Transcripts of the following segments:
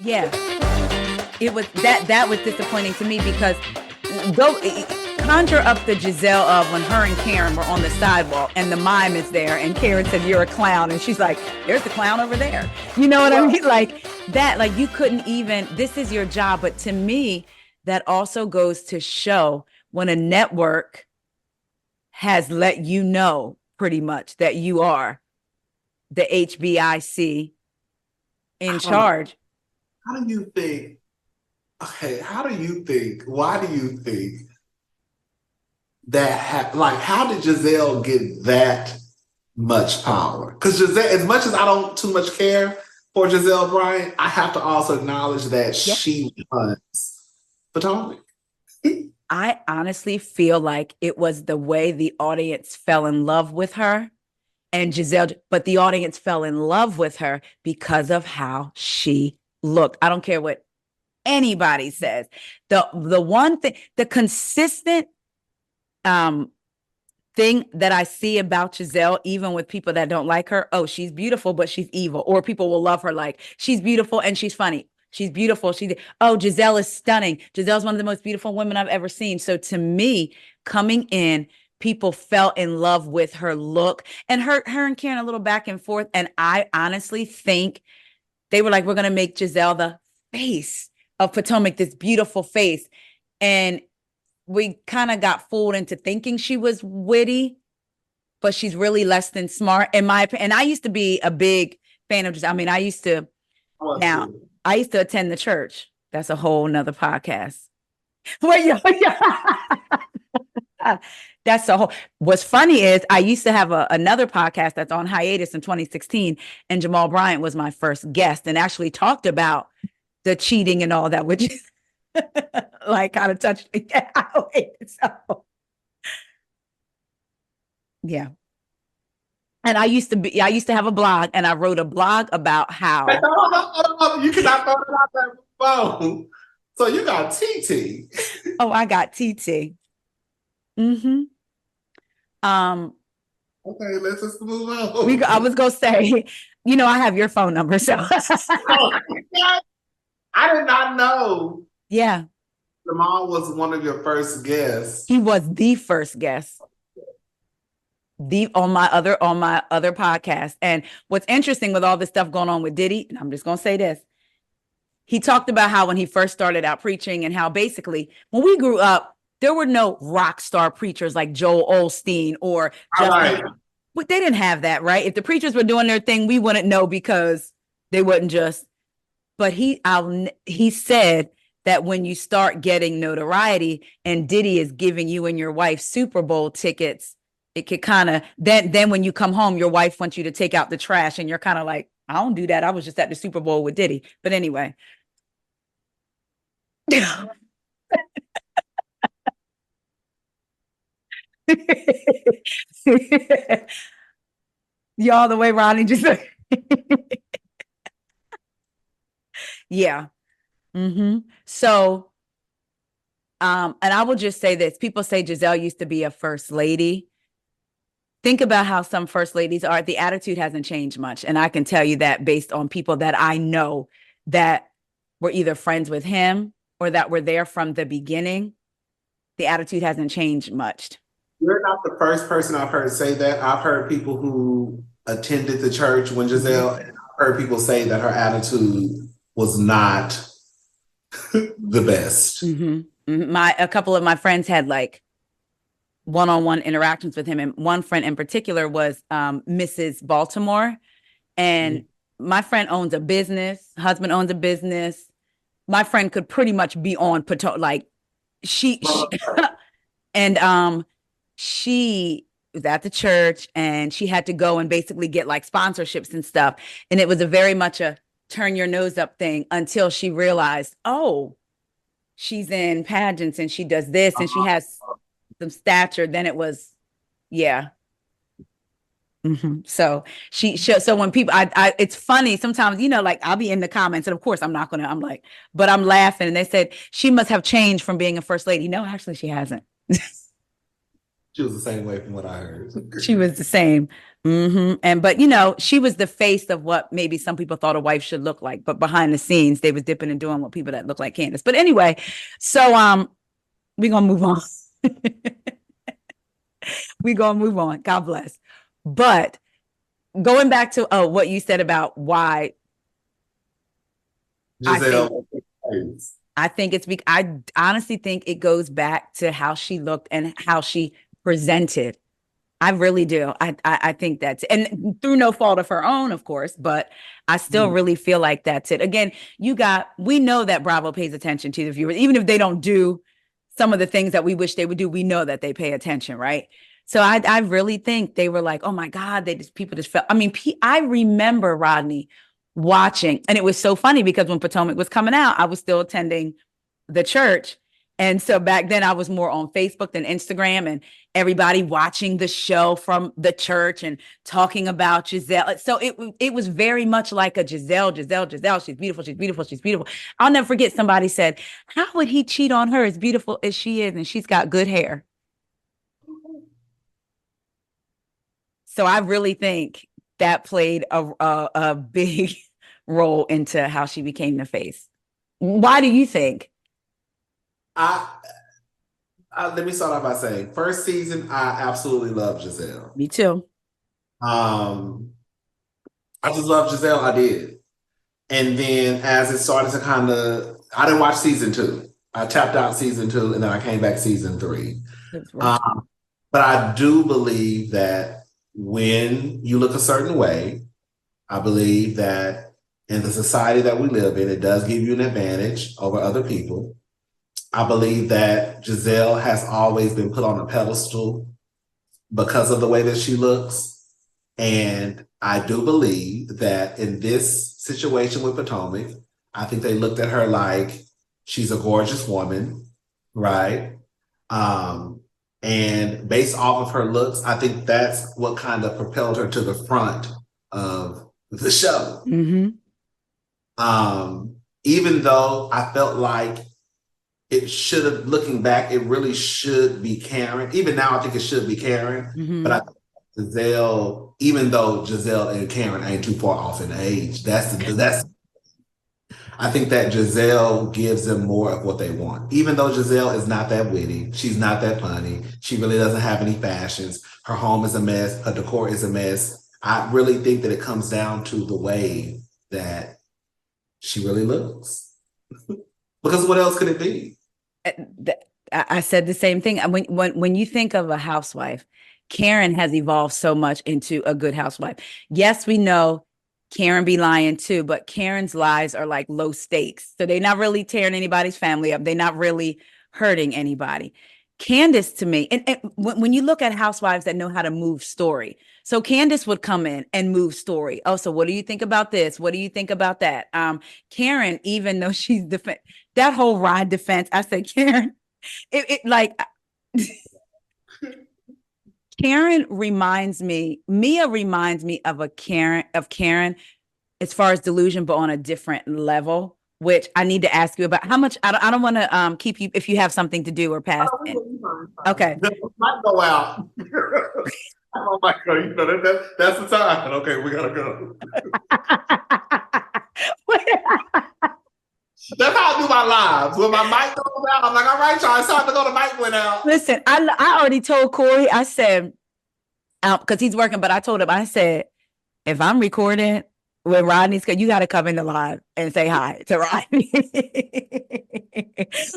Yeah, it was that was disappointing to me because go conjure up the Jizelle of when her and Karen were on the sidewalk and the mime is there and Karen said, "You're a clown," and she's like, "There's the clown over there." You know what I mean? Like that, like you couldn't even, this is your job. But to me, that also goes to show when a network has let you know pretty much that you are the HBIC in charge. How do you think, why do you think that, how did Jizelle get that much power? Because Jizelle, as much as I don't too much care for Jizelle Bryant, I have to also acknowledge that she runs Potomac. I honestly feel like it was the way the audience fell in love with her and Jizelle, but the audience fell in love with her because of how she looked. I don't care what anybody says. The one thing, the consistent thing that I see about Jizelle, even with people that don't like her, oh, she's beautiful, but she's evil. Or people will love her like, she's beautiful and she's funny. She's beautiful. Jizelle is stunning. Gizelle's one of the most beautiful women I've ever seen. So to me, coming in, people fell in love with her look and her and Karen a little back and forth. And I honestly think they were like, we're going to make Jizelle the face of Potomac, this beautiful face. And we kind of got fooled into thinking she was witty, but she's really less than smart, in my opinion. And I used to be a big fan of Jizelle. I mean, I used to attend the church. That's a whole nother podcast. That's a whole. What's funny is I used to have another podcast that's on hiatus in 2016, and Jamal Bryant was my first guest and actually talked about the cheating and all that, which is like kind of touched me. So, yeah. And I used to have a blog, and I wrote a blog about how you cannot throw it out that phone. So you got TT. Oh, I got TT. Mm-hmm. Okay, let's just move on. I was gonna say, I have your phone number, so I did not know. Yeah. Jamal was one of your first guests. He was the first guest. On my other podcast. And what's interesting with all this stuff going on with Diddy, and I'm just gonna say this. He talked about how when he first started out preaching and how basically when we grew up, there were no rock star preachers like Joel Osteen or Justin. But they didn't have that, right? If the preachers were doing their thing, we wouldn't know because they wouldn't just. But he said that when you start getting notoriety and Diddy is giving you and your wife Super Bowl tickets, it could kind of, then when you come home, your wife wants you to take out the trash and you're kind of like, I don't do that. I was just at the Super Bowl with Diddy. But anyway. You all the way, Ronnie, just yeah. Mm-hmm. So, and I will just say this. People say Jizelle used to be a first lady. Think about how some first ladies are. The attitude hasn't changed much. And I can tell you that based on people that I know that were either friends with him or that were there from the beginning. The attitude hasn't changed much. You're not the first person I've heard say that. I've heard people who attended the church when Jizelle, and I've heard people say that her attitude was not the best. Mm-hmm. A couple of my friends had like one-on-one interactions with him, and one friend in particular was Mrs. Baltimore, and my friend owns a business. Husband owns a business. My friend could pretty much be on like she and she was at the church and she had to go and basically get like sponsorships and stuff, and it was a very much a turn your nose up thing until she realized, oh, she's in pageants and she does this and she has some stature. Then it was, yeah. Mm-hmm. So so when people, it's funny sometimes, like I'll be in the comments and of course I'm like, but I'm laughing and they said she must have changed from being a first lady. No, actually she hasn't. She was the same way from what I heard. She was the same. And but she was the face of what maybe some people thought a wife should look like, but behind the scenes they was dipping and doing what people that look like Candiace. But anyway, so we're gonna move on. We're gonna move on. God bless. But going back to what you said about why Jizelle. I think it's I honestly think it goes back to how she looked and how she presented. I really do. I think that's, and through no fault of her own, of course, but I still really feel like that's it. Again, we know that Bravo pays attention to the viewers, even if they don't do some of the things that we wish they would do. We know that they pay attention, right? So I really think they were like, oh my God, people just felt. I mean, I remember Rodney watching, and it was so funny because when Potomac was coming out, I was still attending the church. And so back then I was more on Facebook than Instagram, and everybody watching the show from the church and talking about Jizelle. So it was very much like a Jizelle. She's beautiful. She's beautiful. She's beautiful. I'll never forget somebody said, how would he cheat on her as beautiful as she is? And she's got good hair. So I really think that played a big role into how she became the face. Why do you think? Let me start off by saying, first season, I absolutely love Jizelle. Me too. I just love Jizelle. I did. And then as it started to I didn't watch season 2. I tapped out season 2 and then I came back season 3. But I do believe that when you look a certain way, I believe that in the society that we live in, it does give you an advantage over other people. I believe that Jizelle has always been put on a pedestal because of the way that she looks. And I do believe that in this situation with Potomac, I think they looked at her like she's a gorgeous woman, right? And based off of her looks, I think that's what kind of propelled her to the front of the show. Even though I felt like it should have, looking back, it really should be Karen. Even now, I think it should be Karen. But I think Jizelle, even though Jizelle and Karen ain't too far off in age, I think that Jizelle gives them more of what they want. Even though Jizelle is not that witty, she's not that funny, she really doesn't have any fashions, her home is a mess, her decor is a mess. I really think that it comes down to the way that she really looks. Because what else could it be? I said the same thing. When you think of a housewife, Karen has evolved so much into a good housewife. Yes, we know Karen be lying too, but Karen's lies are like low stakes. So they're not really tearing anybody's family up. They're not really hurting anybody. Candiace, to me, and when you look at housewives that know how to move story, so Candiace would come in and move story. Oh, so what do you think about this? What do you think about that? Karen, even though she's that whole ride defense, I said, Karen, Karen reminds me, Mia reminds me of Karen, as far as delusion, but on a different level, which I need to ask you about. How much, I don't want to keep you if you have something to do or pass. Okay. Might go out. Oh my God, that's the time. Okay, we gotta go. That's how I do my lives. When my mic goes out, I'm like, all right, y'all, it's time to go. The mic went out. Listen, I already told Corey, I said, because he's working, but I told him, I said, if I'm recording with Rodney's, you got to come in the live and say hi to Rodney.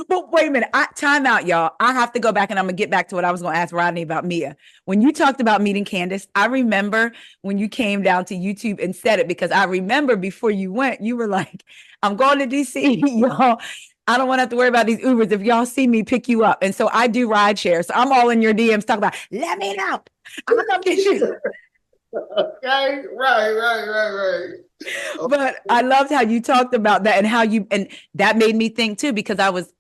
But wait a minute, time out, y'all. I have to go back and I'm going to get back to what I was going to ask Rodney about Mia. When you talked about meeting Candiace, I remember when you came down to YouTube and said it, because I remember before you went, you were like, I'm going to DC, y'all. I don't want to have to worry about these Ubers. If y'all see me, pick you up. And so I do ride share. So I'm all in your DMs talking about, let me know. I'm going to come get you. Okay, right. Okay. But I loved how you talked about that and that made me think too, because I was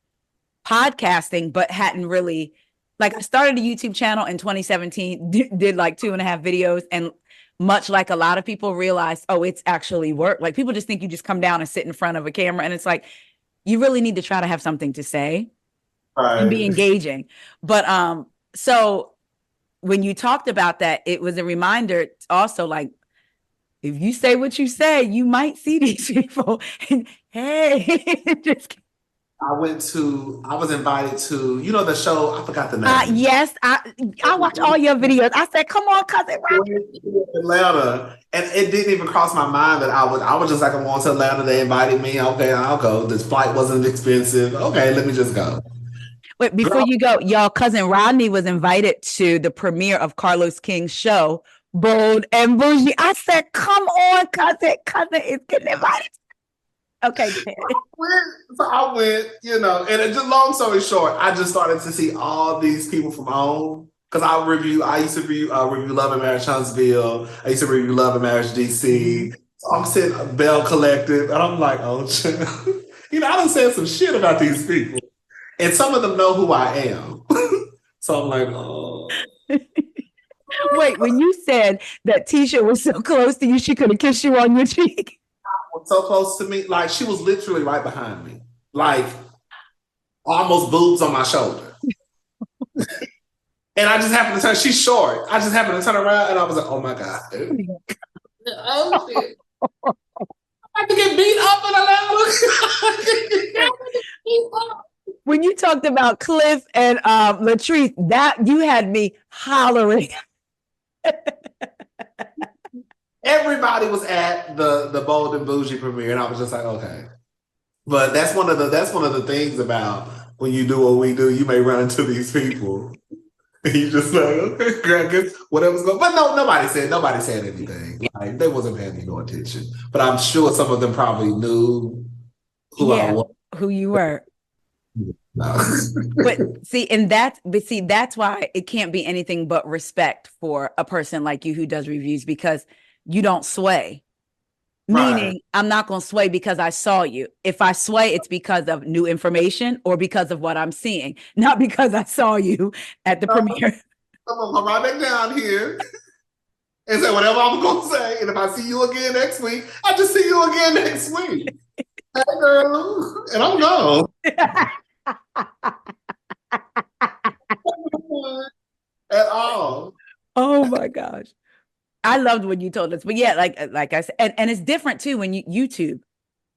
podcasting, but hadn't really, I started a YouTube channel in 2017, did like 2.5 videos. And much like a lot of people realized, oh, it's actually work. Like people just think you just come down and sit in front of a camera. And it's like, you really need to try to have something to say and be engaging. But so when you talked about that, it was a reminder also, like, if you say what you say, you might see these people. And hey, just I was invited to, you know, the show, I forgot the name. yes, I watch all your videos. I said, come on, cousin Roger. Atlanta. And it didn't even cross my mind that I was just like, I'm going to Atlanta. They invited me. Okay, I'll go. This flight wasn't expensive. Okay, let me just go. Wait, before you go, y'all, cousin Rodney was invited to the premiere of Carlos King's show, Bold and Bougie. I said, come on, cousin is getting invited. Okay. So I went, you know, and just long story short, I just started to see all these people from home. Because I used to review Love and Marriage Huntsville. I used to review Love and Marriage DC. So I'm sitting Bell Collective, and I'm like, oh, you know, I done said some shit about these people. And some of them know who I am. So I'm like, oh. Wait, when you said that Tisha was so close to you, she could have kissed you on your cheek. So close to me. Like, she was literally right behind me. Like, almost boobs on my shoulder. And I just happened to turn, she's short. I just happened to turn around and I was like, oh my God. Oh shit. I have to get beat up in Atlanta. When you talked about Cliff and Latrice, that you had me hollering. Everybody was at the Bold and Bougie premiere, and I was just like, okay. But that's one of the things about when you do what we do, you may run into these people. And you just like, okay, I guess whatever's going. But no, nobody said anything. Like, they wasn't paying me no attention. But I'm sure some of them probably knew who I was, who you were. No. But that's why it can't be anything but respect for a person like you who does reviews, because you don't sway. Right. Meaning, I'm not going to sway because I saw you. If I sway, it's because of new information or because of what I'm seeing, not because I saw you at the premiere. I'm going to come right back down here and say whatever I'm going to say. And if I see you again next week, I just see you again next week. Hey, girl. And I'm gone. At all. Oh, my gosh. I loved when you told us, but yeah, like I said, and it's different too when you YouTube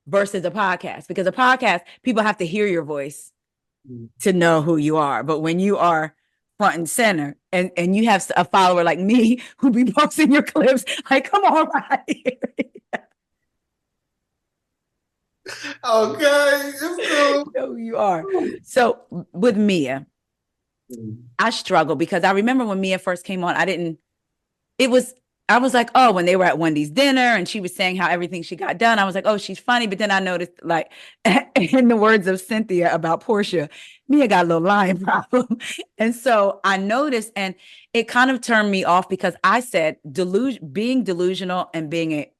versus a podcast, because a podcast, people have to hear your voice to know who you are. But when you are front and center and you have a follower like me who be posting your clips, like, come on, right here. Okay, it's cool. No, you are. So with Mia, I struggle because I remember when Mia first came on, I was like, oh, when they were at Wendy's dinner and she was saying how everything she got done, I was like, oh, she's funny. But then I noticed, like, in the words of Cynthia about Portia, Mia got a little lying problem. And so I noticed, and it kind of turned me off because I said being delusional and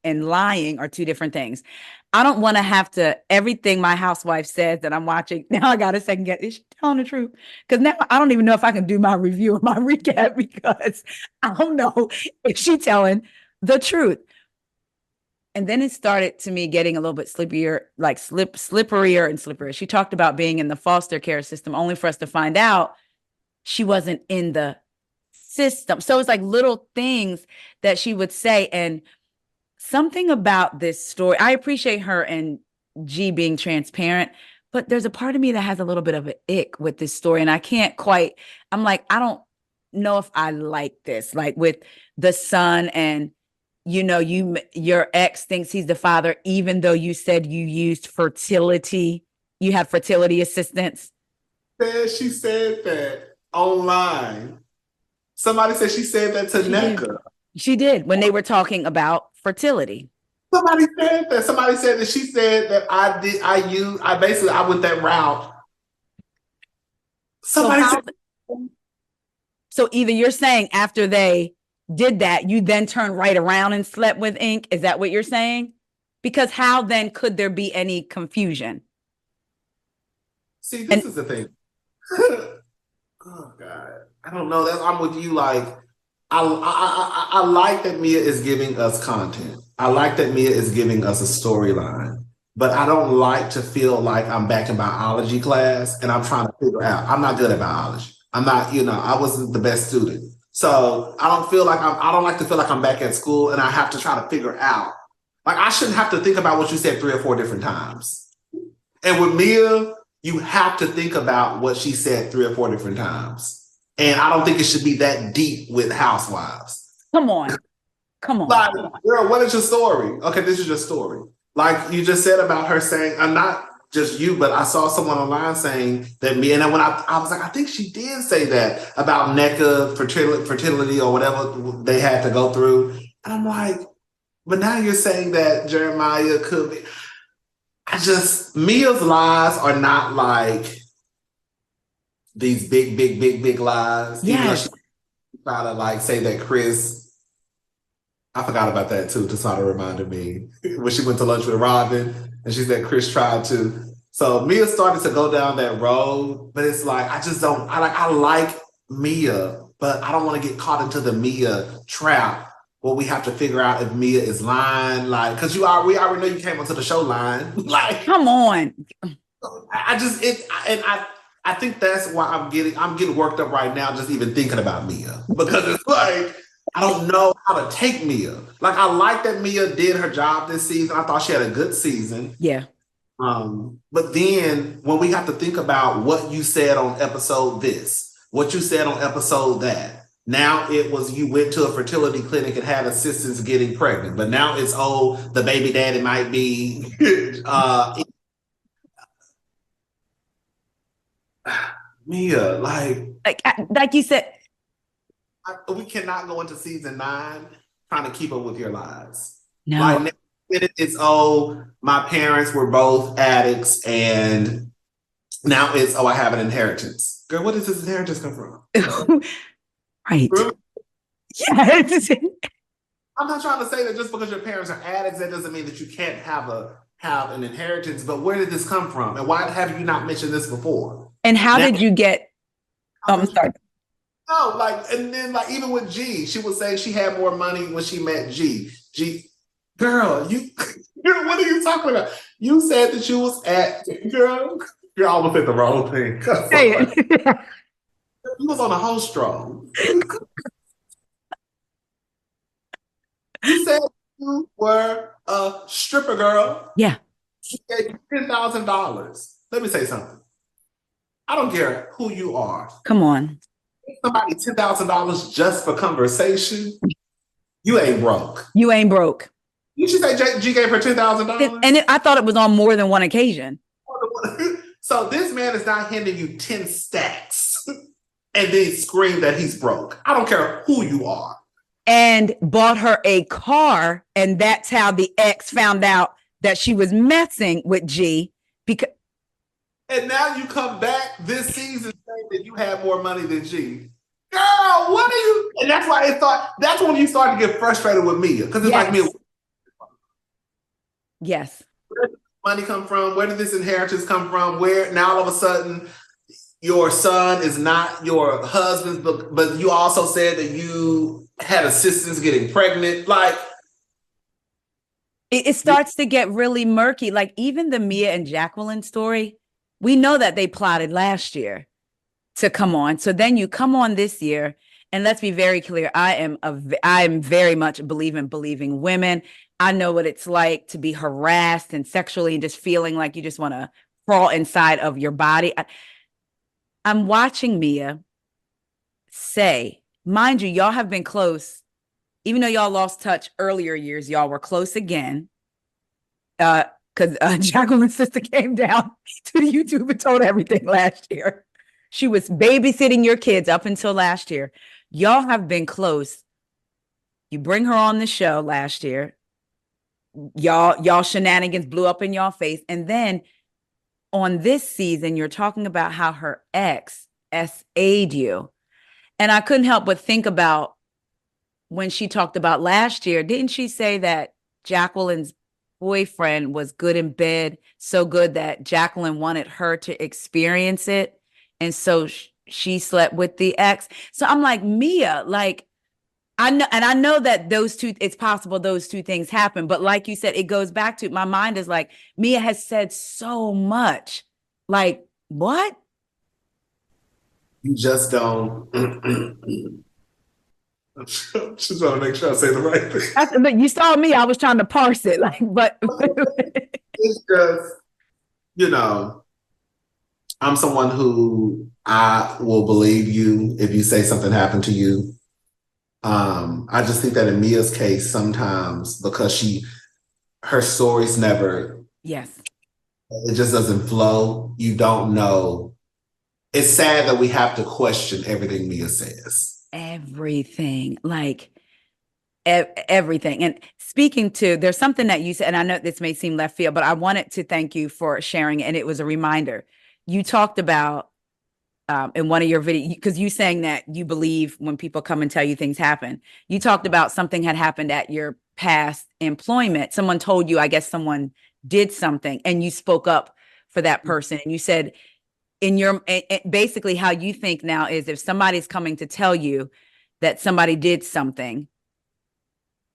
and lying are two different things. I don't want to have to, everything my housewife says that I'm watching, now I got to second guess, is she telling the truth? Because now I don't even know if I can do my review or my recap because I don't know if she's telling the truth. And then it started to me getting a little bit slipperier and slipperier. She talked about being in the foster care system only for us to find out she wasn't in the system. So it's like little things that she would say. And something about this story, I appreciate her and G being transparent, but there's a part of me that has a little bit of an ick with this story. And I can't quite, I'm like, I don't know if I like this, like with the son and, you know, your ex thinks he's the father, even though you said you used fertility, you have fertility assistance. She said that online. Somebody said she said that to NECA. She did when they were talking about fertility. Somebody said that. Somebody said that she said that I went that route. So either you're saying after they did that, you then turned right around and slept with Ink. Is that what you're saying? Because how then could there be any confusion? See, this is the thing. Oh God, I don't know. I'm with you. Like, I like that Mia is giving us content. I like that Mia is giving us a storyline. But I don't like to feel like I'm back in biology class and I'm trying to figure out. I'm not good at biology. I'm not. I wasn't the best student. So I don't like to feel like I'm back at school and I have to try to figure out. Like I shouldn't have to think about what you said 3 or 4 different times. And with Mia, you have to think about what she said 3 or 4 different times. And I don't think it should be that deep with Housewives. Come on. Like, girl, what is your story? Okay, this is your story. Like you just said about her saying, I'm not just you, but I saw someone online saying that Mia, and then when I was like, I think she did say that about NECA fertility or whatever they had to go through. And I'm like, but now you're saying that Jeremiah could be. Mia's lies are not like these big lies. Yes. Even though she try to like say that Chris, I forgot about that too. Tasana reminded me when she went to lunch with Robin and she said Chris tried to. So Mia started to go down that road, but it's like, I like Mia, but I don't want to get caught into the Mia trap. Well, we have to figure out if Mia is lying, like, because we already know you came onto the show lying. Like, come on. I think that's why I'm getting worked up right now, just even thinking about Mia, because it's like I don't know how to take Mia. Like, I like that Mia did her job this season. I thought she had a good season. Yeah. But then when we have to think about what you said on episode this, what you said on episode that. Now it was you went to a fertility clinic and had assistance getting pregnant, but now it's the baby daddy might be Mia, like you said, we cannot go into season 9 trying to keep up with your lies. No, like it's my parents were both addicts, and now it's I have an inheritance. Girl, where does this inheritance come from? Right. Yeah. I'm not trying to say that just because your parents are addicts, that doesn't mean that you can't have an inheritance. But where did this come from? And why have you not mentioned this before? And how did you get? I'm sorry. No, and then even with G, she was saying she had more money when she met G. Girl, what are you talking about? You said that you was girl. You're almost at the wrong thing. Say it. You was on a host stroll. You said you were a stripper girl. Yeah. She gave you $10,000. Let me say something. I don't care who you are. Come on. Somebody $10,000 just for conversation. You ain't broke. You ain't broke. You should say G gave her $10,000. And I thought it was on more than one occasion. So this man is not handing you 10 stacks and then scream that he's broke. I don't care who you are. And bought her a car, and that's how the ex found out that she was messing with G. And now you come back this season saying that you have more money than G. Girl, what are you? And that's why that's when you start to get frustrated with Mia. Because it's like Mia. Yes. Where did money come from? Where did this inheritance come from? Where now all of a sudden your son is not your husband, but you also said that you had assistance getting pregnant. Like, it starts to get really murky. Like, even the Mia and Jacqueline story, we know that they plotted last year to come on. So then you come on this year, and let's be very clear. I am very much believing women. I know what it's like to be harassed and sexually and just feeling like you just want to crawl inside of your body. I'm watching Mia say, mind you, y'all have been close. Even though y'all lost touch earlier years, y'all were close again. Because Jacqueline's sister came down to the YouTube and told everything last year. She was babysitting your kids up until last year. Y'all have been close. You bring her on the show last year. Y'all shenanigans blew up in y'all face. And then on this season, you're talking about how her ex SA'd you. And I couldn't help but think about when she talked about last year. Didn't she say that Jacqueline's boyfriend was good in bed, so good that Jacqueline wanted her to experience it? And so she slept with the ex. So I'm like, Mia, I know that it's possible those two things happen. But like you said, it goes back to, my mind is like, Mia has said so much. Like, what? You just don't. Just want to make sure I say the right thing. Look, you saw me. I was trying to parse it, like, but It's just, you know, I'm someone who I will believe you if you say something happened to you. I just think that in Mia's case, sometimes because her stories never, yes, it just doesn't flow. You don't know. It's sad that we have to question everything Mia says. everything, like everything. And speaking to, there's something that you said, and I know this may seem left field, but I wanted to thank you for sharing, and it was a reminder. You talked about in one of your videos, because you saying that you believe when people come and tell you things happen. You talked about something had happened at your past employment. Someone told you, I guess someone did something, and you spoke up for that person. And you said, in your basically how you think now is, if somebody's coming to tell you that somebody did something,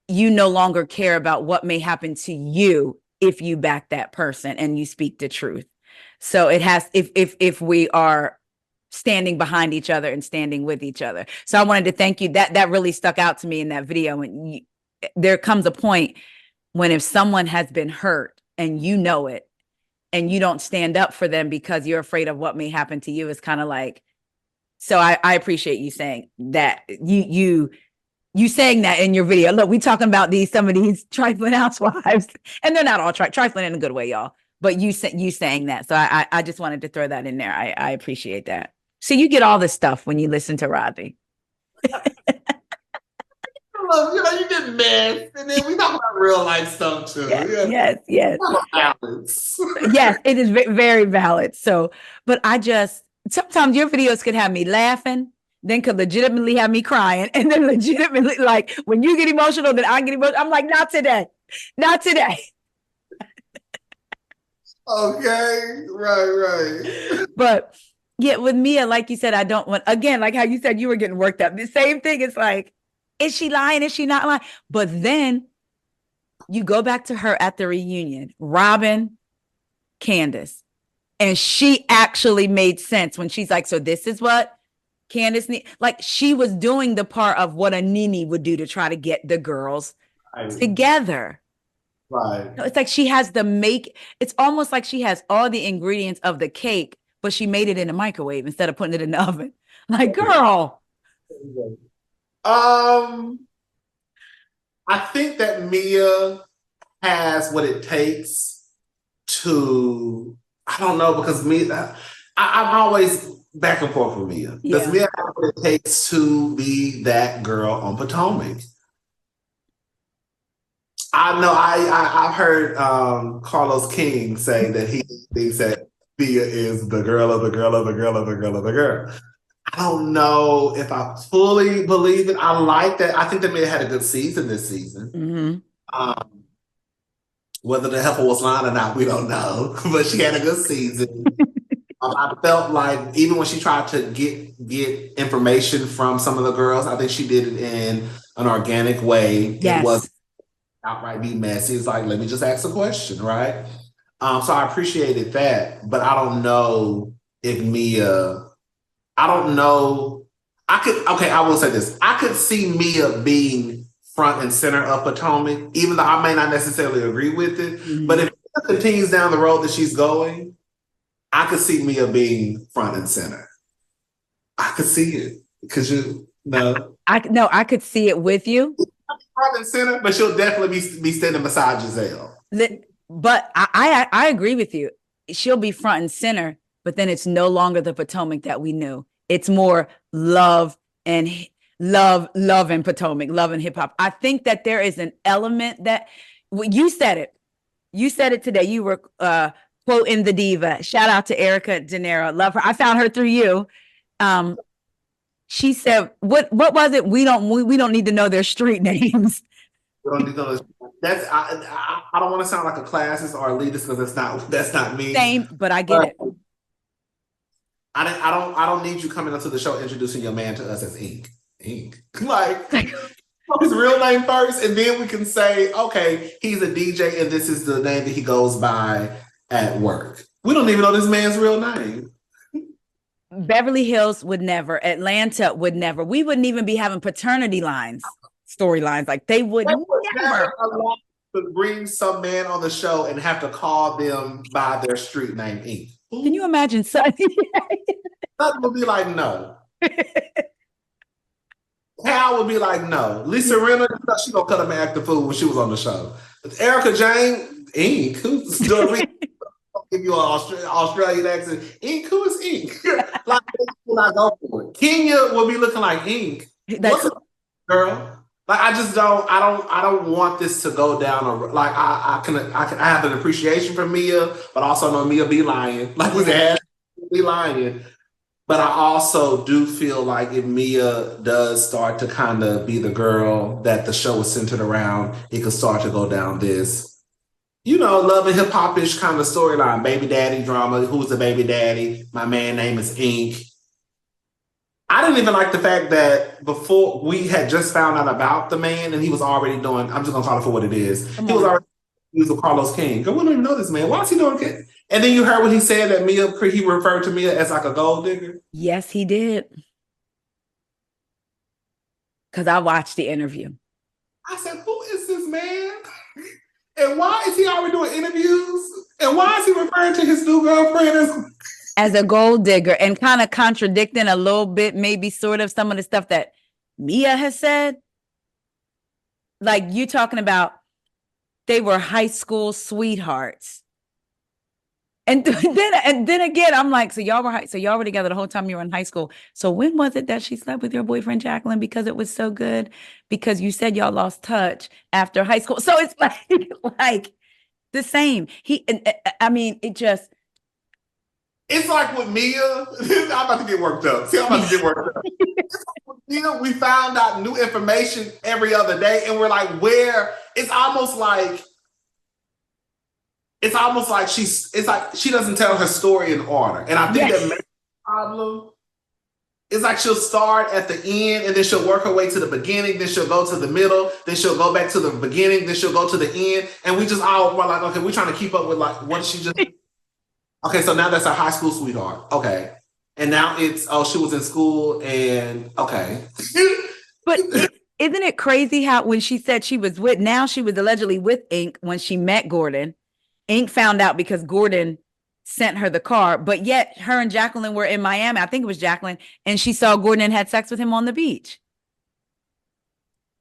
you no longer care about what may happen to you if you back that person and you speak the truth. So it has, if we are standing behind each other and standing with each other. So I wanted to thank you. That really stuck out to me in that video. And there comes a point when, if someone has been hurt and you know it, and you don't stand up for them because you're afraid of what may happen to you, it's kind of like, so I appreciate you saying that. You saying that in your video. Look, we talking about some of these trifling housewives, and they're not all trifling in a good way, y'all. But you saying that. So I just wanted to throw that in there. I appreciate that. So you get all this stuff when you listen to Rodney. You get mess, and then we talk about real life stuff too. Yes. Balance. Yes, it is very valid. So, but sometimes your videos could have me laughing, then could legitimately have me crying, and then legitimately, like, when you get emotional, then I get emotional. I'm like, not today. Okay, right. But yeah, with Mia, like you said, I don't want, again, like how you said you were getting worked up. The same thing. It's like, is she lying? Is she not lying? But then you go back to her at the reunion, Robin, Candiace, and she actually made sense when she's like, so this is what Candiace needs. Like, she was doing the part of what a Nene would do to try to get the girls together. Right. It's like she has it's almost like she has all the ingredients of the cake, but she made it in the microwave instead of putting it in the oven. Like, girl. I think that Mia has what it takes to, I don't know, because Mia, I'm always back and forth with Mia. Yeah. Does Mia have what it takes to be that girl on Potomac? I know I've heard Carlos King say that he thinks that Mia is the girl of the girl of the girl of the girl of the girl. I don't know if I fully believe it. I like that. I think that Mia had a good season this season. Mm-hmm. Whether the heifer was lying or not, we don't know. But she had a good season. I felt like even when she tried to get information from some of the girls, I think she did it in an organic way. Yes. It wasn't outright be messy. It's like, let me just ask a question, right? So I appreciated that, but I don't know if Mia, I don't know. I will say this. I could see Mia being front and center of Potomac, even though I may not necessarily agree with it. Mm-hmm. But if Mia continues down the road that she's going, I could see Mia being front and center. I could see it. Because I could see it with you. Front and center, but she'll definitely be standing beside Jizelle. But I agree with you. She'll be front and center, but then it's no longer the Potomac that we knew. It's more love and Potomac, love and hip hop. I think that there is an element that you said it. You said it today. You were quoting the diva. Shout out to Erica De Niro. Love her. I found her through you. She said, "What was it? We don't need to know their street names." We don't need to know. That's I don't want to sound like a classist or elitist because that's not me. Same, but I get it. I don't need you coming up to the show introducing your man to us as Ink. Like his real name first, and then we can say, okay, he's a DJ and this is the name that he goes by at work. We don't even know this man's real name. Beverly Hills would never. Atlanta would never. We wouldn't even be having paternity lines, storylines. Like they would never. Allow to bring some man on the show and have to call them by their street name Ink. Can you imagine? Sonny would be like, no. Hal would be like, no. Lisa Rinna, she gonna cut him and act the fool when she was on the show. Erica Jane, Ink, who's doing give you an Australian accent. Ink, who is Ink? Like, I go for it. Kenya will be looking like Ink. What's up, girl? Like, I don't want this to go down. Like, I have an appreciation for Mia, but also know Mia be lying. Like, we had be lying. But I also do feel like if Mia does start to kind of be the girl that the show is centered around, it could start to go down this, love and hip hop-ish kind of storyline. Baby daddy drama. Who's the baby daddy? My man name is Ink. I didn't even like the fact that before we had just found out about the man and he was already doing, I'm just going to call it for what it is. He was already using Carlos King. Girl, we don't even know this man. Why is he doing it? And then you heard what he said that he referred to Mia as like a gold digger. Yes, he did. Because I watched the interview. I said, who is this man? And why is he already doing interviews? And why is he referring to his new girlfriend as a gold digger and kind of contradicting a little bit, maybe sort of some of the stuff that Mia has said? Like you talking about they were high school sweethearts. And then again, I'm like, so y'all were together the whole time you were in high school. So when was it that she slept with your boyfriend, Jacqueline? Because it was so good? Because you said y'all lost touch after high school. So it's like the same. It's like with Mia. I'm about to get worked up. See, I'm about to get worked up. Mia, we found out new information every other day, and we're like, where? It's almost like she doesn't tell her story in order. And I think that makes the problem. It's like she'll start at the end and then she'll work her way to the beginning, then she'll go to the middle, then she'll go back to the beginning, then she'll go to the end. And we just all were like, okay, we're trying to keep up with like, what did she just Okay, so now that's her high school sweetheart. Okay. And now it's, she was in school and okay. But isn't it crazy how when she said she was allegedly with Ink when she met Gordon. Ink found out because Gordon sent her the car, but yet her and Jacqueline were in Miami. I think it was Jacqueline, and she saw Gordon and had sex with him on the beach.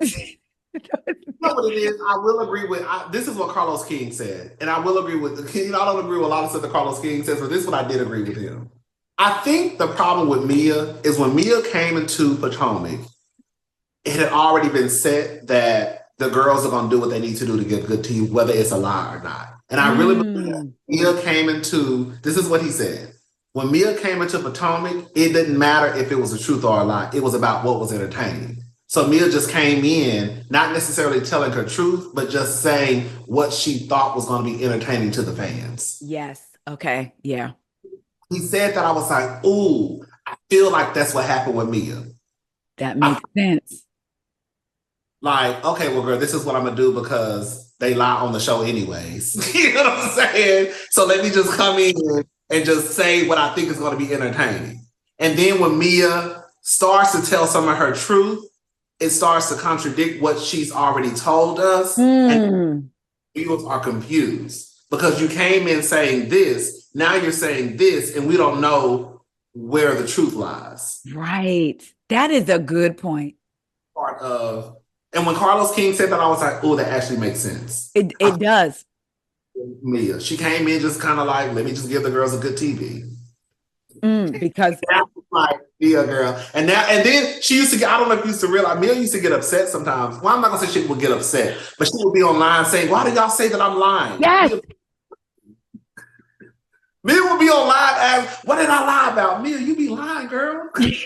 You know what it is? I will agree with, this is what Carlos King said, and I will agree with, I don't agree with a lot of stuff that Carlos King says, but this is what I did agree with him. I think the problem with Mia is when Mia came into Potomac, it had already been said that the girls are going to do what they need to do to get good tea, whether it's a lie or not. And I really believe Mia came into, this is what he said. When Mia came into Potomac, it didn't matter if it was a truth or a lie. It was about what was entertaining. So Mia just came in, not necessarily telling her truth, but just saying what she thought was going to be entertaining to the fans. Yes. Okay. Yeah. He said that, I was like, ooh, I feel like that's what happened with Mia. That makes sense. Like, okay, well, girl, this is what I'm going to do because they lie on the show anyways. You know what I'm saying? So let me just come in and just say what I think is going to be entertaining. And then when Mia starts to tell some of her truth, it starts to contradict what she's already told us. And viewers are confused because you came in saying this, now you're saying this, and we don't know where the truth lies. Right. That is a good point. And when Carlos King said that, I was like, oh, that actually makes sense. It does. Mia, she came in just kind of like, let me just give the girls a good TV. Because like, yeah, girl. And then she used to get, I don't know if you used to realize, Mia used to get upset sometimes. Well, I'm not gonna say she would get upset, but she would be online saying, why do y'all say that I'm lying? Yes. Mia would be online asking, what did I lie about? Mia, you be lying, girl. That's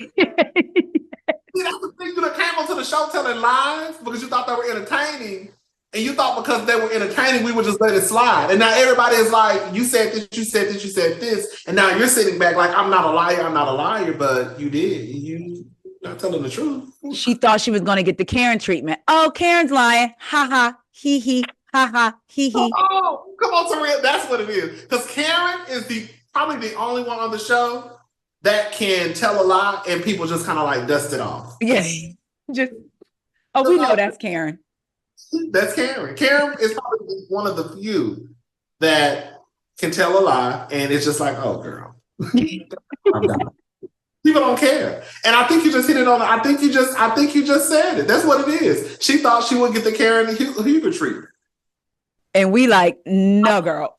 the thing, you came onto the show telling lies because you thought they were entertaining. And you thought because they were entertaining, we would just let it slide. And now everybody is like, you said this, you said this, you said this. And now you're sitting back like, I'm not a liar, but you did. You're not telling the truth. She thought she was going to get the Karen treatment. Oh, Karen's lying. Ha ha, hee hee, ha ha, hee hee. Oh, come on, Taria. That's what it is. Because Karen is probably the only one on the show that can tell a lie and people just kind of like dust it off. Yeah. Just, oh, we know that's Karen. That's Karen. Karen is probably one of the few that can tell a lie and it's just like, oh, girl. I'm done. People don't care. And I think you just hit it on. I think you just said it. That's what it is. She thought she would get the Karen Huger treatment. And we like, no, girl.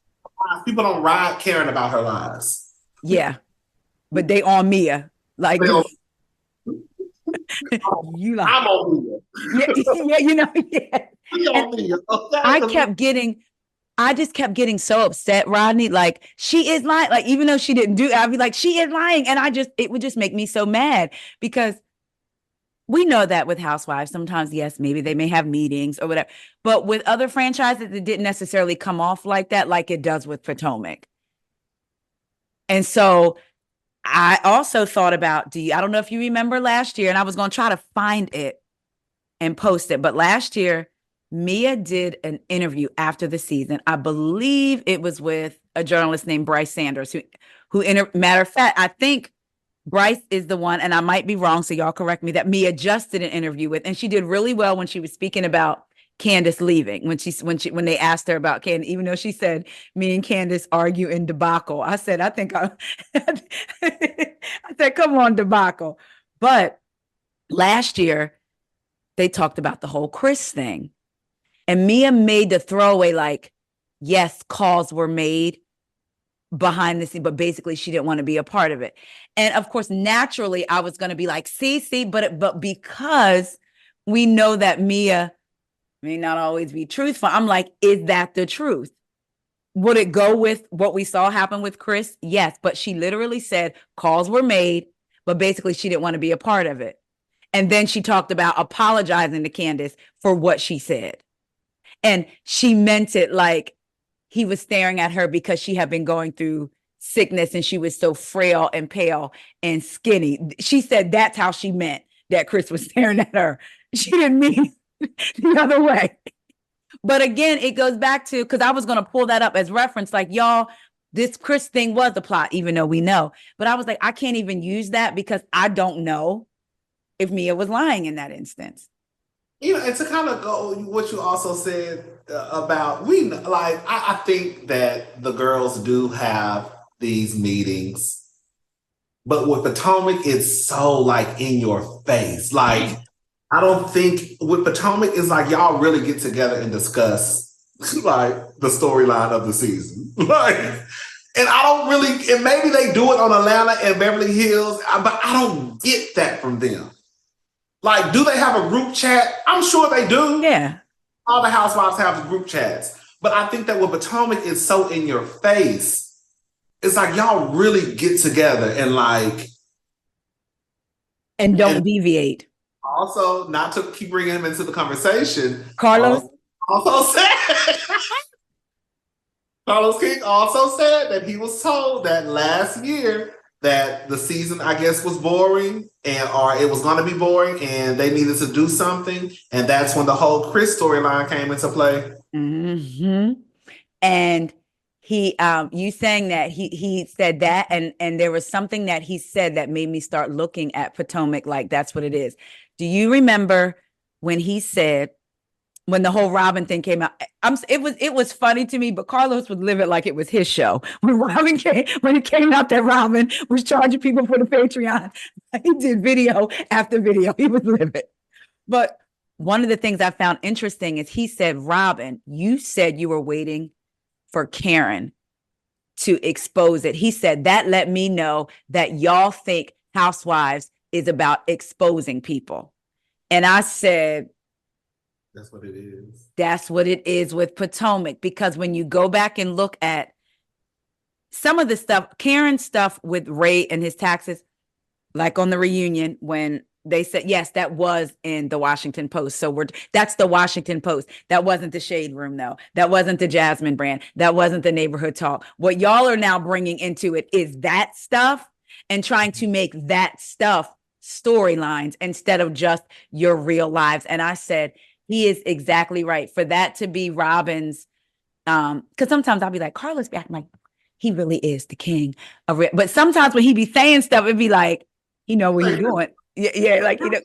People don't ride Karen about her lies. Yeah. But they on Mia. Like, you like, I'm on Mia. Yeah, you know, yeah. I just kept getting so upset, Rodney. Like, she is lying. Like, even though she didn't do it, I'd be like, she is lying. And it would just make me so mad because we know that with Housewives, sometimes, yes, maybe they may have meetings or whatever. But with other franchises, it didn't necessarily come off like that, like it does with Potomac. And so I also thought about, I don't know if you remember last year, and I was going to try to find it and post it. But last year, Mia did an interview after the season. I believe it was with a journalist named Bryce Sanders, matter of fact, I think Bryce is the one, and I might be wrong, so y'all correct me, that Mia just did an interview with, and she did really well when she was speaking about Candiace leaving, when they asked her about Candiace, even though she said me and Candiace argue in debacle. I said, I said, come on, debacle. But last year, they talked about the whole Chris thing. And Mia made the throwaway, like, yes, calls were made behind the scene, but basically she didn't want to be a part of it. And of course, naturally, I was going to be like, see, but because we know that Mia may not always be truthful, I'm like, is that the truth? Would it go with what we saw happen with Chris? Yes, but she literally said calls were made, but basically she didn't want to be a part of it. And then she talked about apologizing to Candiace for what she said. And she meant it like he was staring at her because she had been going through sickness and she was so frail and pale and skinny. She said that's how she meant that Chris was staring at her. She didn't mean the other way. But again, it goes back to, because I was going to pull that up as reference, like, y'all, this Chris thing was the plot, even though we know. But I was like, I can't even use that because I don't know if Mia was lying in that instance. You know, and to kind of go what you also said about, I think that the girls do have these meetings, but with Potomac, it's so like in your face. Like, I don't think with Potomac, it's like y'all really get together and discuss like the storyline of the season. Like, and I don't really, and maybe they do it on Atlanta and Beverly Hills, but I don't get that from them. Like, do they have a group chat? I'm sure they do. Yeah. All the housewives have group chats. But I think that with Potomac, it's so in your face. It's like y'all really get together and like... And don't deviate. Also, not to keep bringing him into the conversation. Carlos King also said that he was told that last year that the season, I guess, was boring or it was going to be boring and they needed to do something. And that's when the whole Chris storyline came into play. Mm-hmm. And he, you saying that he said that, and there was something that he said that made me start looking at Potomac like that's what it is. Do you remember when he said, when the whole Robin thing came out, it was funny to me, but Carlos would live it like it was his show. When it came out that Robin was charging people for the Patreon, he did video after video. He was livid. But one of the things I found interesting is he said, Robin, you said you were waiting for Karen to expose it. He said, that let me know that y'all think Housewives is about exposing people. And I said, that's what it is. That's what it is with Potomac, because when you go back and look at some of the stuff, Karen's stuff with Ray and his taxes, like on the reunion, when they said, yes, that was in the Washington Post. So that's the Washington Post. That wasn't the Shade Room, though. That wasn't the Jasmine brand. That wasn't the Neighborhood Talk. What y'all are now bringing into it is that stuff and trying to make that stuff storylines instead of just your real lives. And I said, he is exactly right. For that to be Robin's, because sometimes I'll be like, Carlos be acting like, he really is the king of real. But sometimes when he be saying stuff, it'd be like, he know what he's doing. Yeah, like, you know.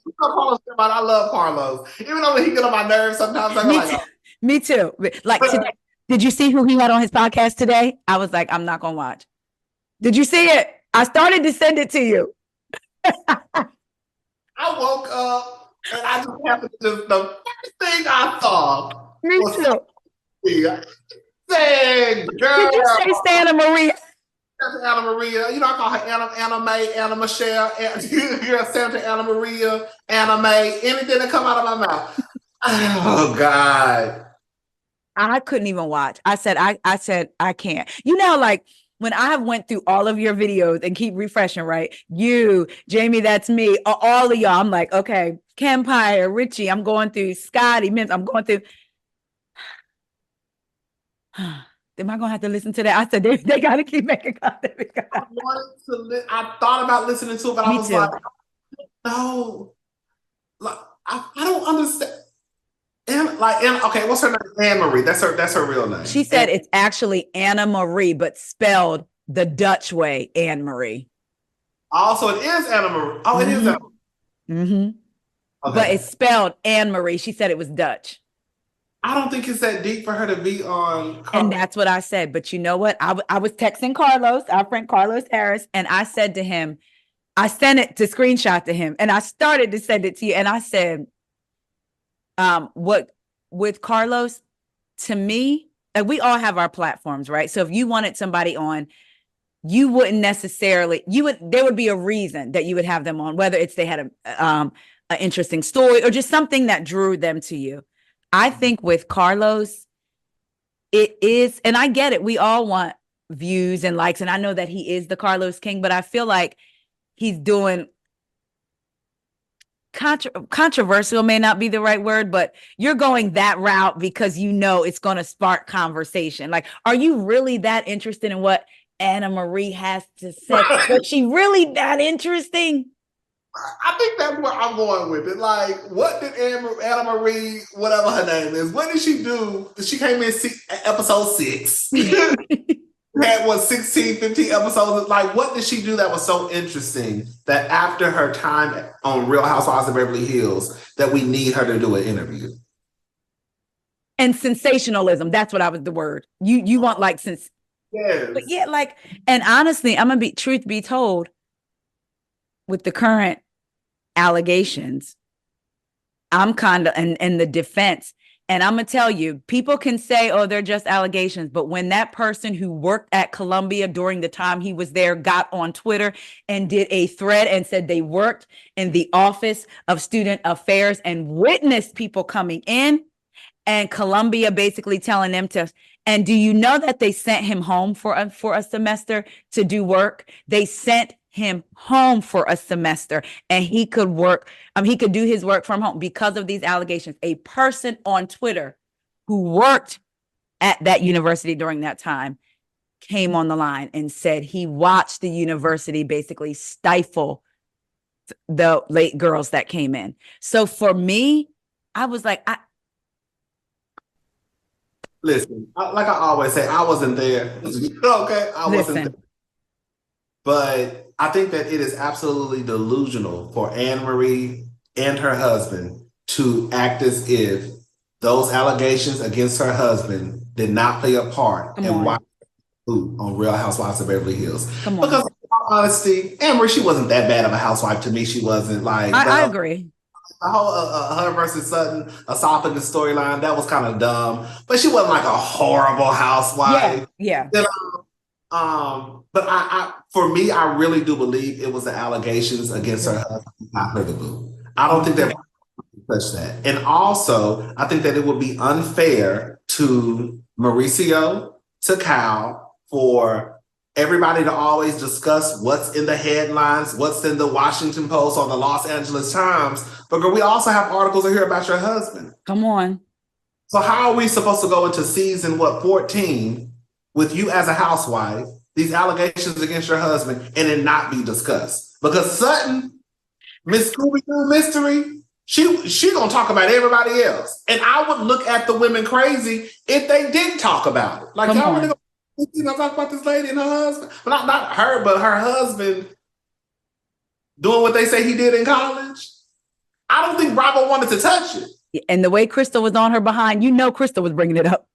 I love Carlos. Even though when he get on my nerves, sometimes I'm like, oh. Me too. Like today, did you see who he had on his podcast today? I was like, I'm not gonna watch. Did you see it? I started to send it to you. I woke up and I just happened to just the first thing I saw was saying, girl. Did you say Santa Maria? Anna Maria, you know, I call her Anna May, Anna Michelle, you're Santa Anna Maria, Anna May, anything that come out of my mouth. Oh God. I couldn't even watch. I said, I can't. You know, like when I have went through all of your videos and keep refreshing, right? You, Jamie, that's me, all of y'all. I'm like, okay, Kempire, Richie, I'm going through Scotty, Mims, I'm going through. Am I gonna have to listen to that? I said they gotta keep making content. I thought about listening to it, but I was like, no, like, I don't understand. Okay, what's her name? Anne Marie. That's her real name. She said it's actually Anna Marie, but spelled the Dutch way, Anne Marie. Also, it is Anna Marie. Oh, it is Anna Marie. Mm-hmm. Okay. But it's spelled Anne Marie. She said it was Dutch. I don't think it's that deep for her to be on. And that's what I said. But you know what? I was texting Carlos, our friend Carlos Harris, and I said to him, I sent it to screenshot to him, and I started to send it to you. And I said, what with Carlos, to me, like we all have our platforms, right? So if you wanted somebody on, you wouldn't necessarily, there would be a reason that you would have them on, whether it's they had an interesting story or just something that drew them to you. I think with Carlos, it is, and I get it. We all want views and likes, and I know that he is the Carlos King, but I feel like he's doing controversial may not be the right word, but you're going that route because you know it's going to spark conversation. Like, are you really that interested in what Anna Marie has to say? Was she really that interesting? I think that's where I'm going with it. Like, what did Anna Marie, whatever her name is, what did she do? She came in episode 6. Had 16, 15 episodes. Like, what did she do that was so interesting that after her time on Real Housewives of Beverly Hills, that we need her to do an interview? And sensationalism. That's what I was the word. You want like since. Yes. But yeah, like, and honestly, I'm gonna truth be told, with the current allegations, I'm kind of in the defense. And I'm going to tell you, people can say, oh, they're just allegations. But when that person who worked at Columbia during the time he was there got on Twitter and did a thread and said they worked in the Office of Student Affairs and witnessed people coming in and Columbia basically telling them to, and do you know that they sent him home for a semester to do work? They sent him home for a semester and he could work. He could do his work from home because of these allegations. A person on Twitter who worked at that university during that time came on the line and said he watched the university basically stifle the late girls that came in. So for me, I was like, listen, like I always say, I wasn't there. Okay, I wasn't there. But I think that it is absolutely delusional for Anne Marie and her husband to act as if those allegations against her husband did not play a part in why on Real Housewives of Beverly Hills. Because in all honesty, Anne Marie, she wasn't that bad of a housewife to me. She wasn't like I agree. The whole her versus Sutton esophagus storyline, that was kind of dumb. But she wasn't like a horrible housewife. Yeah. You know? But I for me, I really do believe it was the allegations against her husband, not her the boo. I don't think that touch that. And also, I think that it would be unfair to Mauricio, to Kyle, for everybody to always discuss what's in the headlines, what's in the Washington Post or the Los Angeles Times. But we also have articles in here about your husband. Come on. So how are we supposed to go into season 14 with you as a housewife, these allegations against your husband, and it not be discussed? Because Sutton, Miss Scooby-Doo Mystery, she gonna talk about everybody else. And I would look at the women crazy if they didn't talk about it. Like, y'all really You know, talk about this lady and her husband, but not her, but her husband doing what they say he did in college. I don't think Bravo wanted to touch it. And the way Crystal was on her behind, you know, Crystal was bringing it up.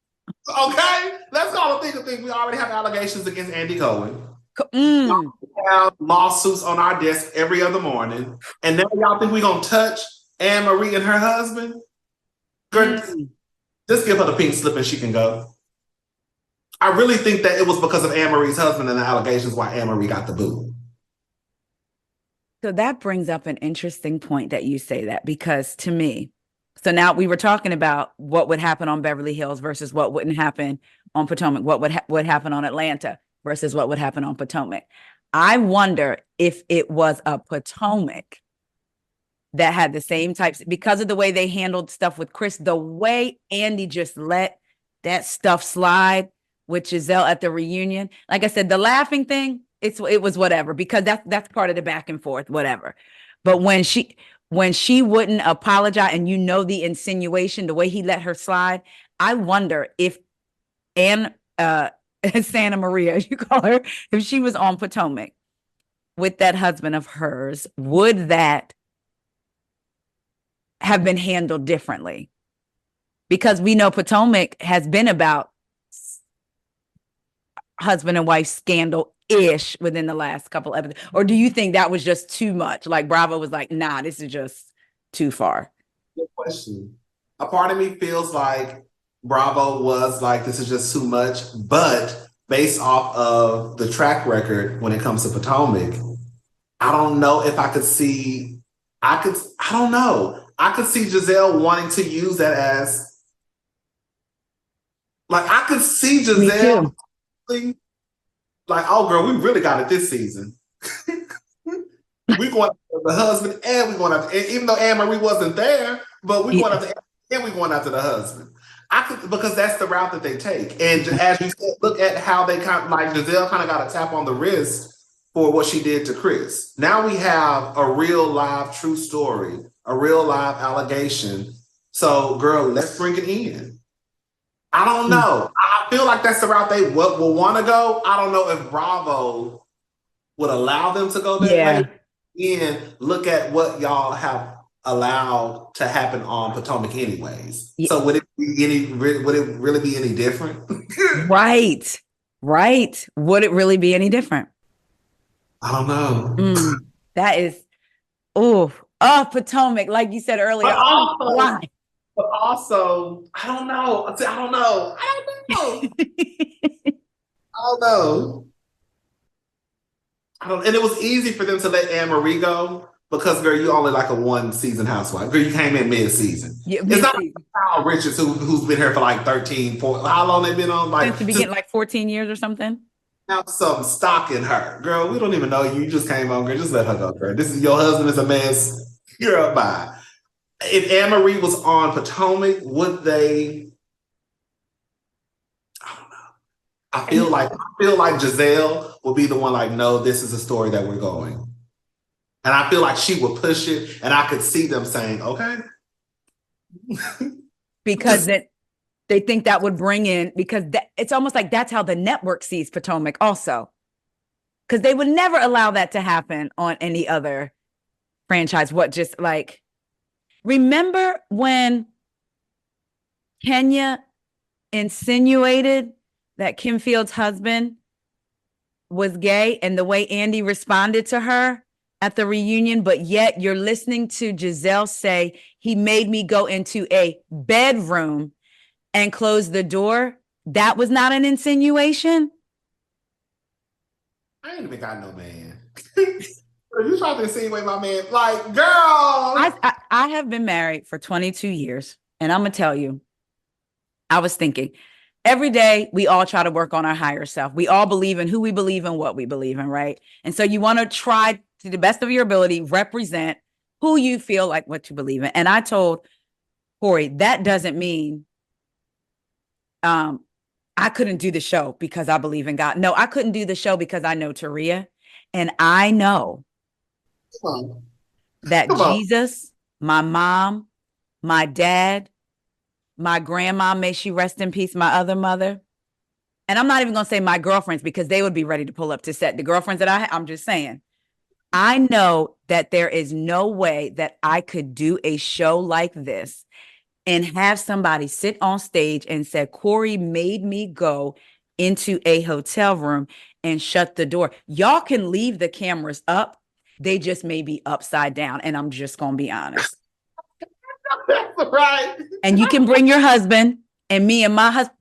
Okay, let's all think of things. We already have allegations against Andy Cohen. Mm. We have lawsuits on our desk every other morning, and now y'all think we're gonna touch Anne Marie and her husband? Girl, just give her the pink slip and she can go. I really think that it was because of Anne Marie's husband and the allegations why Anne Marie got the boot. So that brings up an interesting point that you say that, because to me, so now we were talking about what would happen on Beverly Hills versus what wouldn't happen on Potomac, what would happen on Atlanta versus what would happen on Potomac. I wonder if it was a Potomac that had the same types, because of the way they handled stuff with Chris, the way Andy just let that stuff slide with Jizelle at the reunion. Like I said, the laughing thing, it was whatever, because that's part of the back and forth, whatever. But when she wouldn't apologize, and you know the insinuation, the way he let her slide, I wonder if Anne Santa Maria, as you call her, if she was on Potomac with that husband of hers, would that have been handled differently? Because we know Potomac has been about husband and wife scandal-ish within the last couple of episodes. Or do you think that was just too much? Like Bravo was like, nah, this is just too far. Good question. A part of me feels like Bravo was like, this is just too much, but based off of the track record when it comes to Potomac, I don't know if I could see, I don't know. I could see Jizelle wanting to use that as, like, I could see Jizelle like, oh girl, we really got it this season. We going after the husband, and we going after, even though Anne Marie wasn't there, but we going after, and we going after the husband. Because that's the route that they take. And as you said, look at how they kind of, like, Jizelle kind of got a tap on the wrist for what she did to Chris. Now we have a real live true story, a real live allegation. So girl, let's bring it in. I don't know. I feel like that's the route they will want to go. I don't know if Bravo would allow them to go that way. And look at what y'all have allowed to happen on Potomac anyways. Yeah. So would it really be any different? Right. Would it really be any different? I don't know. That is, Potomac, like you said earlier. Why? But also, I don't know. I don't know. And it was easy for them to let Anne Marie go because, girl, you only like a one season housewife. Girl, you came in mid-season. Yeah, it's not like Kyle Richards who's been here for like 13, 14, how long they been on? Like, since the beginning, like 14 years or something. Have some stock in her. Girl, we don't even know you. You just came on, girl. Just let her go, girl. This is your husband is a mess. Girl, bye. If Anne Marie was on Potomac, would they? I don't know. I feel like Jizelle will be the one like, no, this is a story that we're going. And I feel like she would push it, and I could see them saying, okay. Because they think that would bring in, because it's almost like that's how the network sees Potomac also. Because they would never allow that to happen on any other franchise. Remember when Kenya insinuated that Kim Field's husband was gay, and the way Andy responded to her at the reunion, but yet you're listening to Jizelle say, he made me go into a bedroom and close the door? That was not an insinuation? I ain't even got no man. You trying to insinuate my man? Like, girl. I have been married for 22 years, and I'm going to tell you, I was thinking, every day we all try to work on our higher self. We all believe in who we believe in, what we believe in, right? And so you want to try to the best of your ability, represent who you feel like what you believe in. And I told Corey, that doesn't mean I couldn't do the show because I believe in God. No, I couldn't do the show because I know Taria, and I know that Jesus, my mom, my dad, my grandma, may she rest in peace, my other mother, and I'm not even going to say my girlfriends because they would be ready to pull up to set. The girlfriends that I'm just saying, I know that there is no way that I could do a show like this and have somebody sit on stage and say, Corey made me go into a hotel room and shut the door. Y'all can leave the cameras up. They just may be upside down. And I'm just going to be honest. That's right. And you can bring your husband and me and my husband.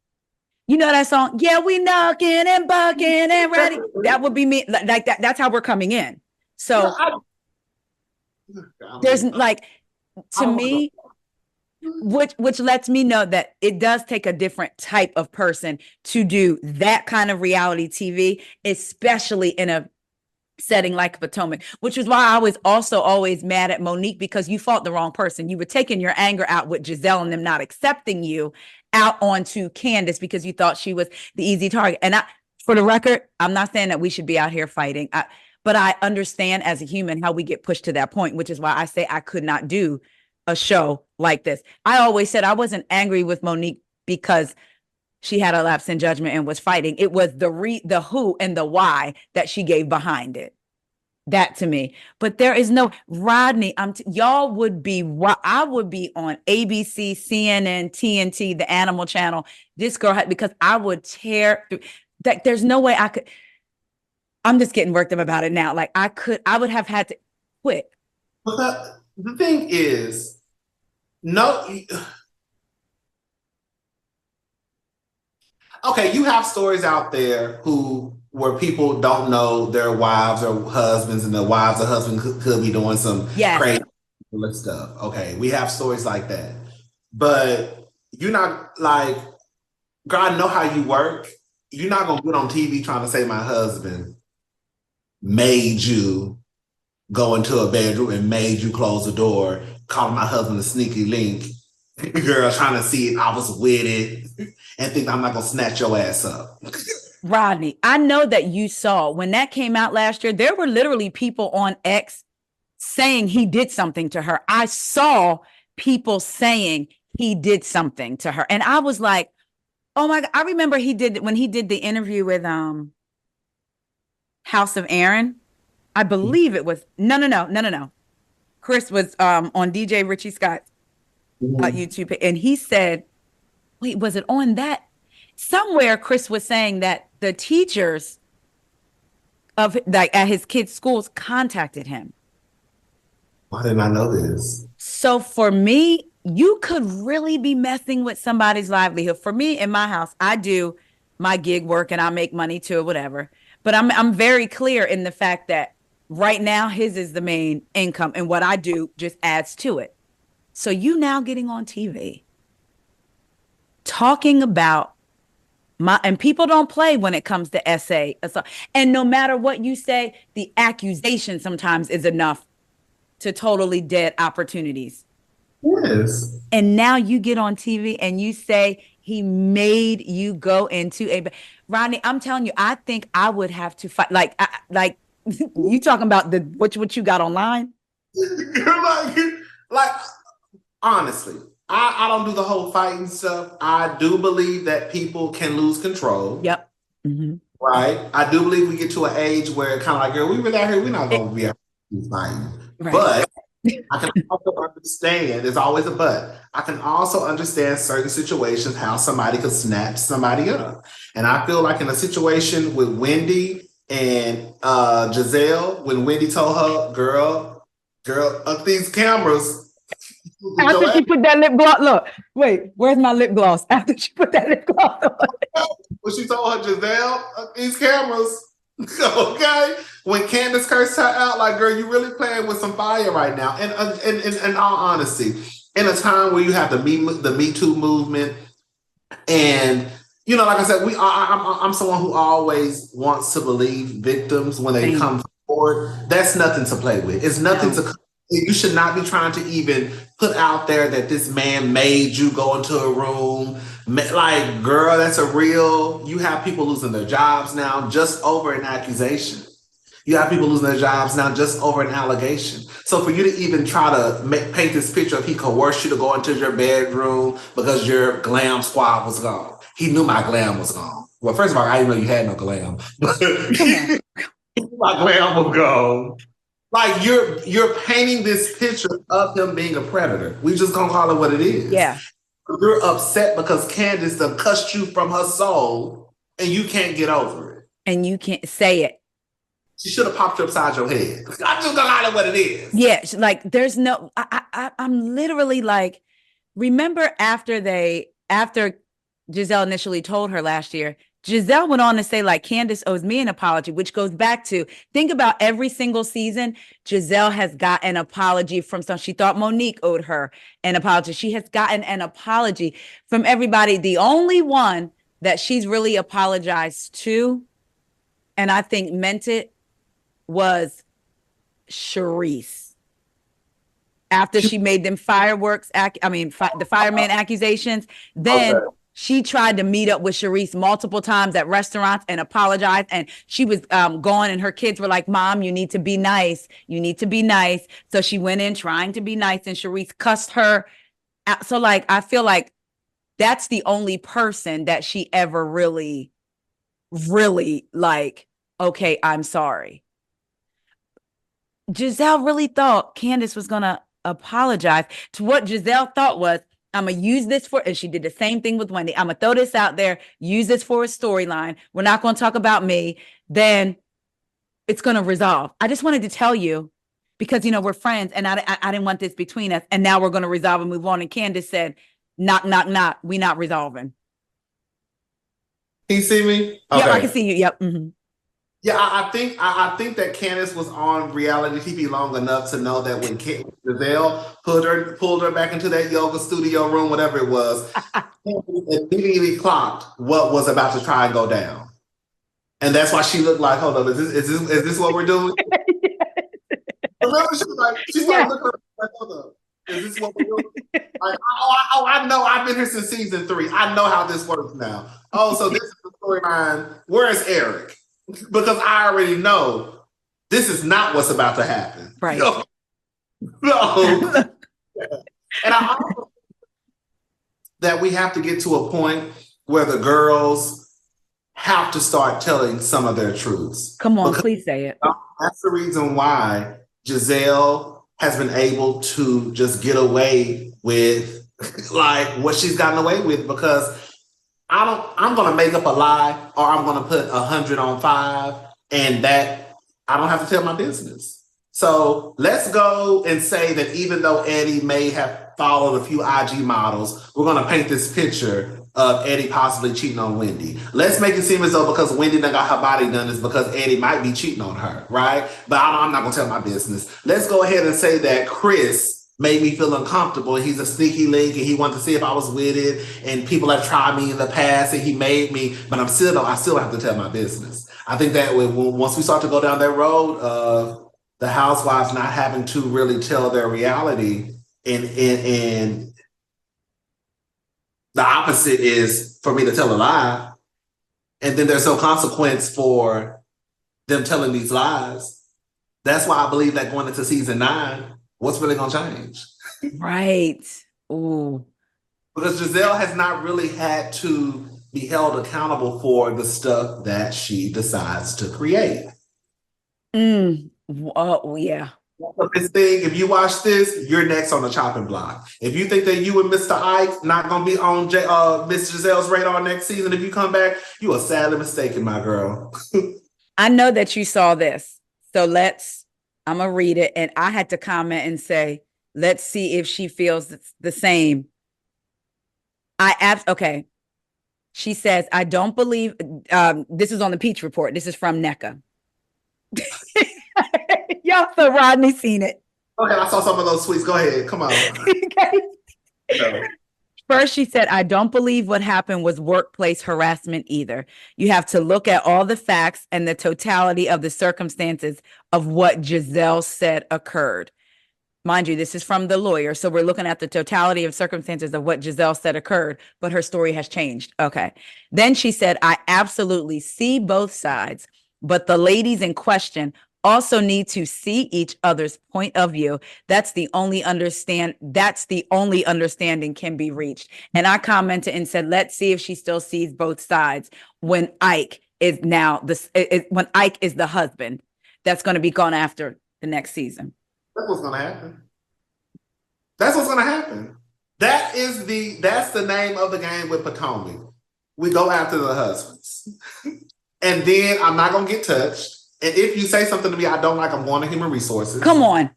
You know that song? Yeah, we knocking and bucking and ready. That would be me. Like that. That's how we're coming in. So there's like, to me, which lets me know that it does take a different type of person to do that kind of reality TV, especially in a setting like Potomac, which is why I was also always mad at Monique, because you fought the wrong person. You were taking your anger out with Jizelle and them not accepting you out onto Candiace because you thought she was the easy target. And for the record, I'm not saying that we should be out here fighting, but I understand as a human how we get pushed to that point, which is why I say I could not do a show like this. I always said I wasn't angry with Monique because she had a lapse in judgment and was fighting. It was the who and the why that she gave behind it. That to me. But there is no Rodney. Y'all would be, I would be on ABC, CNN, TNT, the Animal Channel. This girl had, because I would tear through that. There's no way I could. I'm just getting worked up about it now. Like I would have had to quit. But the thing is, no. Okay, you have stories out there where people don't know their wives or husbands, and their wives or husbands could be doing some crazy stuff. Okay, we have stories like that. But you're not like, God know how you work. You're not going to get on TV trying to say my husband made you go into a bedroom and made you close the door, calling my husband a sneaky link. Girl, trying to see if I was with it and think I'm not going to snatch your ass up. Rodney, I know that you saw when that came out last year, there were literally people on X saying he did something to her. I saw people saying he did something to her. And I was like, oh my God. I remember when he did the interview with House of Aaron. I believe it was, no. Chris was on DJ Richie Scott's YouTube, and he said, wait, was it on that? Somewhere Chris was saying that the teachers of at his kids' schools contacted him. Why didn't I know this? So for me, you could really be messing with somebody's livelihood. For me, in my house, I do my gig work and I make money too, or whatever. But I'm very clear in the fact that right now his is the main income, and what I do just adds to it. So you now getting on TV talking about and people don't play when it comes to essay. And no matter what you say, the accusation sometimes is enough to totally dead opportunities. Yes. And now you get on TV and you say he made you go into Rodney, I'm telling you, I think I would have to fight. Like you talking about what you got online? like honestly, I don't do the whole fighting stuff. I do believe that people can lose control. Yep. Mm-hmm. Right. I do believe we get to an age where kind of like, girl, we really out here, we're not going to be out here fighting. Right. But I can also understand, there's always a but. I can also understand certain situations, how somebody could snatch somebody up. And I feel like in a situation with Wendy and Jizelle, when Wendy told her, girl, up these cameras. After she put that lip gloss, look, wait, where's my lip gloss? After she put that lip gloss on. When she told her, Jizelle, these cameras, okay? When Candiace cursed her out, like, girl, you really playing with some fire right now. And in all honesty, in a time where you have the Me Too movement, and you know, like I said, I'm someone who always wants to believe victims when they come forward. That's nothing to play with. It's nothing to. You should not be trying to even put out there that this man made you go into a room. Like, girl, that's you have people losing their jobs now just over an accusation. You have people losing their jobs now just over an allegation. So for you to even try to paint this picture of he coerced you to go into your bedroom because your glam squad was gone. He knew my glam was gone. Well, first of all, I didn't know you had no glam. My glam will go. Like you're painting this picture of him being a predator. We just gonna call it what it is. Yeah. You're upset because Candiace done cussed you from her soul and you can't get over it. And you can't say it. She should have popped you upside your head. I'm just gonna call it what it is. Yeah, like there's no. I'm literally like, remember after Gizelle initially told her last year, Gizelle went on to say, like, Candiace owes me an apology, which goes back to, think about every single season, Gizelle has got an apology from some. She thought Monique owed her an apology. She has gotten an apology from everybody. The only one that she's really apologized to, and I think meant it, was Charisse. After she made them fireworks, the fireman accusations, then she tried to meet up with Charisse multiple times at restaurants and apologize. And she was gone, and her kids were like, "Mom, you need to be nice. You need to be nice." So she went in trying to be nice, and Charisse cussed her out. So, like, I feel like that's the only person that she ever really, really like, okay, I'm sorry. Gizelle really thought Candiace was going to apologize. To what Gizelle thought was, I'm going to use this for, and she did the same thing with Wendy. I'm going to throw this out there, use this for a storyline. We're not going to talk about me. Then it's going to resolve. I just wanted to tell you, because, you know, we're friends, and I didn't want this between us. And now we're going to resolve and move on. And Candiace said, knock, knock, knock. We not resolving. Can you see me? Okay. Yeah, I can see you. Yep. Mm-hmm. Yeah, I think that Candiace was on reality TV long enough to know that when Gizelle pulled her back into that yoga studio room, whatever it was, immediately clocked what was about to try and go down, and that's why she looked like, hold on, is this what we're doing? Remember, she started looking like, hold on, is this what we're doing? Like, I know, I've been here since season 3. I know how this works now. Oh, so this is the storyline. Where is Eric? Because I already know this is not what's about to happen. Right. No. And I also think that we have to get to a point where the girls have to start telling some of their truths. Come on, please say it. That's the reason why Gizelle has been able to just get away with like what she's gotten away with, because I'm going to make up a lie, or I'm going to put 100 on 5, and that I don't have to tell my business. So let's go and say that even though Eddie may have followed a few IG models, we're going to paint this picture of Eddie possibly cheating on Wendy. Let's make it seem as though because Wendy done got her body done is because Eddie might be cheating on her, right? But I'm not going to tell my business. Let's go ahead and say that Chris made me feel uncomfortable. He's a sneaky link, and he wanted to see if I was with it. And people have tried me in the past, and he made me. But I still have to tell my business. I think that once we start to go down that road of the housewives not having to really tell their reality, and the opposite is for me to tell a lie, and then there's no consequence for them telling these lies. That's why I believe that going into season 9. What's really going to change? Right. Ooh. Because Gizelle has not really had to be held accountable for the stuff that she decides to create. Oh, yeah. This thing, if you watch this, you're next on the chopping block. If you think that you and Mr. Ike not going to be on Miss Gizelle's radar next season, if you come back, you are sadly mistaken, my girl. I know that you saw this. So I'm going to read it. And I had to comment and say, let's see if she feels the same. Okay. She says, I don't believe, this is on the Peach Report. This is from NECA. Y'all, so Rodney seen it. Okay, I saw some of those tweets. Go ahead. Come on. Okay. No. First, she said, I don't believe what happened was workplace harassment either. You have to look at all the facts and the totality of the circumstances of what Gizelle said occurred. Mind you, this is from the lawyer. So we're looking at the totality of circumstances of what Gizelle said occurred, but her story has changed. Okay. Then she said, I absolutely see both sides, but the ladies in question also need to see each other's point of view. That's the only understanding can be reached. And I commented and said, let's see if she still sees both sides when Ike is when Ike is the husband that's going to be gone after the next season. That's what's going to happen. That's what's going to happen. That's the name of the game with Potomac. We go after the husbands. And then I'm not going to get touched. And if you say something to me I don't like, I'm going to human resources. Come on.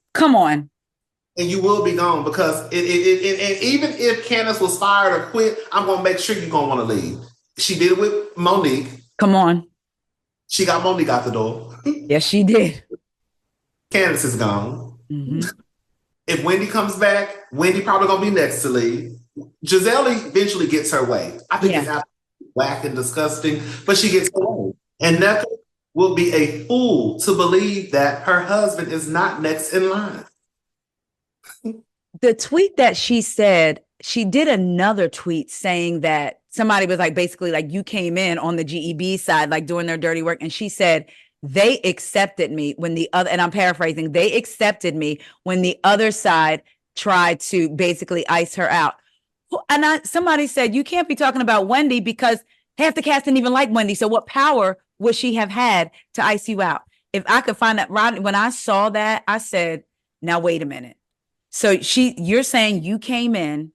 And you will be gone, because and even if Candiace was fired or quit, I'm going to make sure you're going to want to leave. She did it with Monique. Come on. She got Monique out the door. Yes, she did. Candiace is gone. Mm-hmm. If Wendy comes back, Wendy probably going to be next to leave. Jizelle eventually gets her way. I think it's absolutely whack and disgusting, but she gets her way. And Nneka will be a fool to believe that her husband is not next in line. The tweet that she said, she did another tweet saying that somebody was like, basically like, you came in on the GEB side, like doing their dirty work. And she said, they accepted me when the other, and I'm paraphrasing, they accepted me when the other side tried to basically ice her out. And somebody said, you can't be talking about Wendy because half the cast didn't even like Wendy. So what power would she have had to ice you out? If I could find that, Rodney, when I saw that, I said, now wait a minute. So you're saying you came in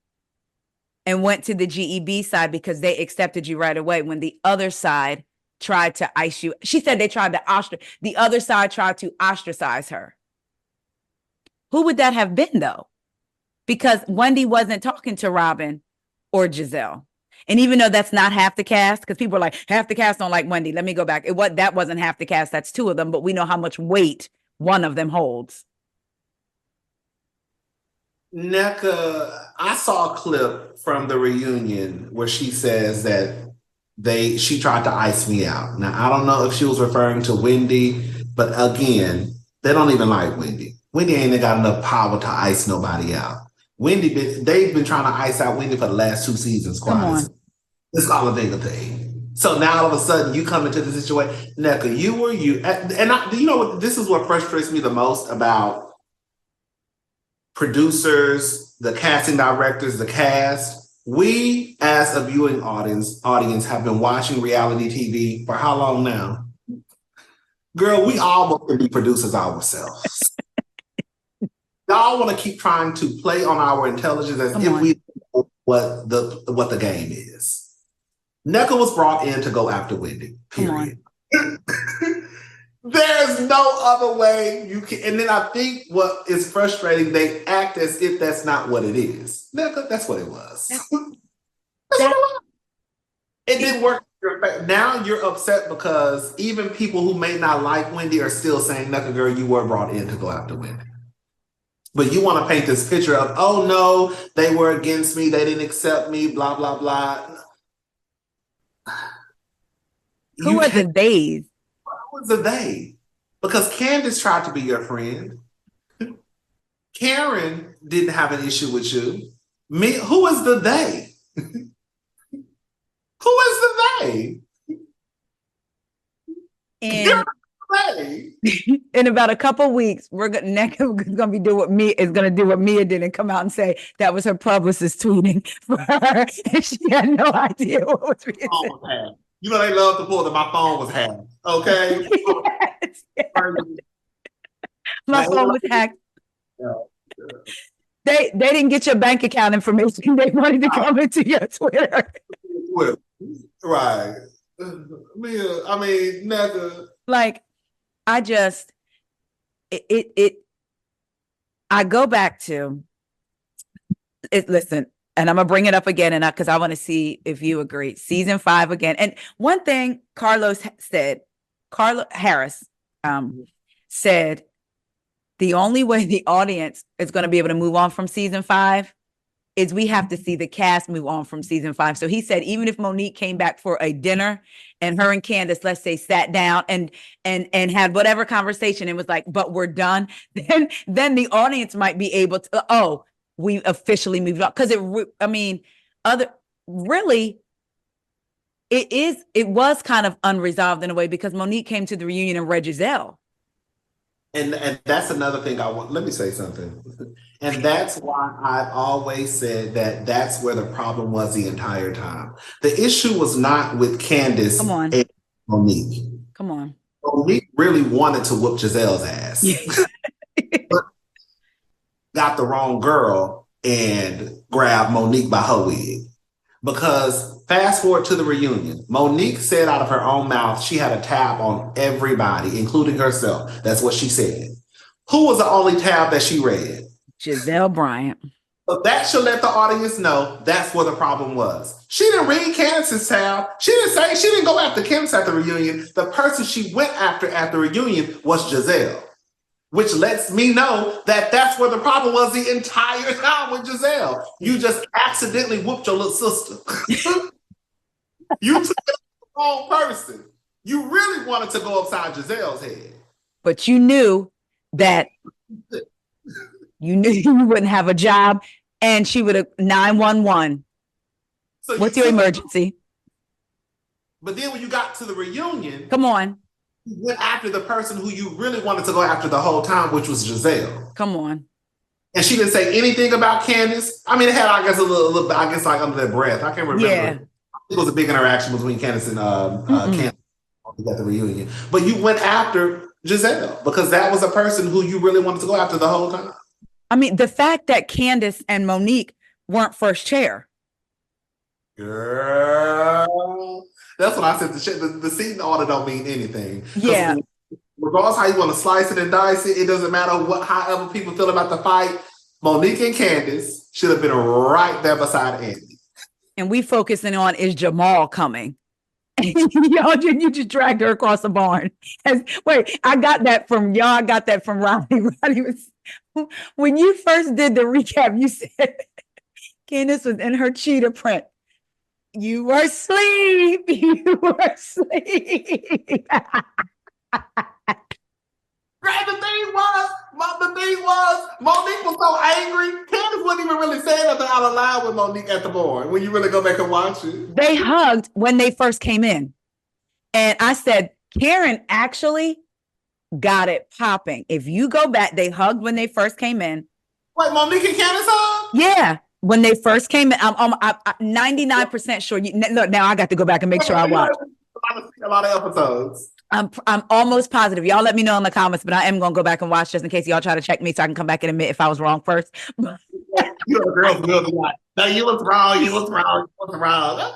and went to the GEB side because they accepted you right away when the other side tried to ice you. She said they tried to the other side tried to ostracize her. Who would that have been though? Because Wendy wasn't talking to Robin or Jizelle. And even though that's not half the cast, because people are like, half the cast don't like Wendy. Let me go back. That wasn't half the cast. That's two of them, but we know how much weight one of them holds. Nneka, I saw a clip from the reunion where she says that she tried to ice me out. Now, I don't know if she was referring to Wendy, but again, they don't even like Wendy. Wendy ain't got enough power to ice nobody out. They've been trying to ice out Wendy for the last 2 seasons. It's all a bigger thing. So now all of a sudden you come into the situation, Nneka, you were you. You know what? This is what frustrates me the most about producers, the casting directors, the cast. We, as a viewing audience, have been watching reality TV for how long now? Girl, we almost can be producers ourselves. Y'all want to keep trying to play on our intelligence as if we know what the game is. Nneka was brought in to go after Wendy, period. There's no other way you can. And then I think what is frustrating, they act as if that's not what it is. Nneka, that's what it was. That's what it was. It didn't work. Now you're upset because even people who may not like Wendy are still saying, Nneka, girl, you were brought in to go after Wendy. But you want to paint this picture of, oh no, they were against me, they didn't accept me, blah, blah, blah. Who are the theys? Who was the they? Because Candiace tried to be your friend. Karen didn't have an issue with you. Who is the they? Who is the they? And in about a couple weeks, Nneka is going to do what Mia did and come out and say that was her publicist tweeting for her, and she had no idea what was being said. You know they love to pull that my phone was hacked. Okay, yes. My phone was hacked. They didn't get your bank account information. They wanted to come into your Twitter. Right. Mia, I mean, Nneka. Like, I go back to it. Listen, and I'm gonna bring it up again, and because I want to see if you agree. Season 5 again, and one thing Carlos Harris said, the only way the audience is going to be able to move on from season 5 is we have to see the cast move on from season 5. So he said, even if Monique came back for a dinner and her and Candiace, let's say, sat down and had whatever conversation and was like, but we're done, then the audience might be able to, we officially moved on. Because it was kind of unresolved in a way because Monique came to the reunion and read Jizelle. And that's another thing I want. Let me say something. And that's why I've always said that that's where the problem was the entire time. The issue was not with Candiace Come on. and Monique. Come on. Monique really wanted to whoop Gizelle's ass. But got the wrong girl and grabbed Monique by her wig. Because fast forward to the reunion, Monique said out of her own mouth she had a tab on everybody, including herself. That's what she said. Who was the only tab that she read? Gizelle Bryant. So that should let the audience know that's where the problem was. She didn't read Candiace's tab. She didn't go after Kim's at the reunion. The person she went after at the reunion was Gizelle, which lets me know that that's where the problem was the entire time with Gizelle. You just accidentally whooped your little sister. You took it the wrong person. You really wanted to go upside Gizelle's head. But you knew that you wouldn't have a job and she would have 911. So what's your emergency? But then when you got to the reunion, come on. You went after the person who you really wanted to go after the whole time, which was Gizelle. Come on. And she didn't say anything about Candiace. I mean, it had, I guess, a little I guess, like under their breath. I can't remember. Yeah. It was a big interaction between Candiace and Candiace at the reunion. But you went after Gizelle because that was a person who you really wanted to go after the whole time. I mean, the fact that Candiace and Monique weren't first chair. Girl. That's what I said. The seating order don't mean anything. Yeah. Regardless how you want to slice it and dice it, it doesn't matter however people feel about the fight. Monique and Candiace should have been right there beside Andy. And we focusing on, is Jamal coming? Y'all, you just dragged her across the barn. Wait, I got that from y'all. I got that from Ronnie. Ronnie was, when you first did the recap, you said Candiace was in her cheetah print. You were asleep. You were asleep. The thing was, Monique was so angry. Candiace wouldn't even really say nothing out loud with Monique at the barn when you really go back and watch it. They hugged when they first came in. And I said, Karen actually got it popping. If you go back, they hugged when they first came in. Wait, Monique and Candiace hugged? Yeah. When they first came in, I'm 99% sure. Look, now I got to go back and make sure I watch. A lot of episodes. I'm almost positive. Y'all let me know in the comments, but I am gonna go back and watch just in case y'all try to check me so I can come back and admit if I was wrong first. You're a girl who like, no, you was wrong. You was wrong. You was wrong.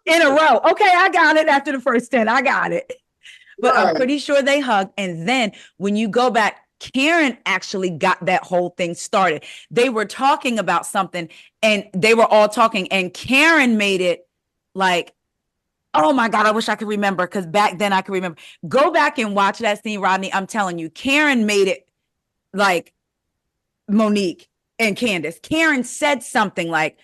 In a row. Okay, I got it after the first 10. I got it. But right. I'm pretty sure they hugged. And then when you go back, Karen actually got that whole thing started. They were talking about something and they were all talking and Karen made it like, oh my God, I wish I could remember because back then I could remember. Go back and watch that scene, Rodney. I'm telling you, Karen made it like Monique and Candiace. Karen said something like,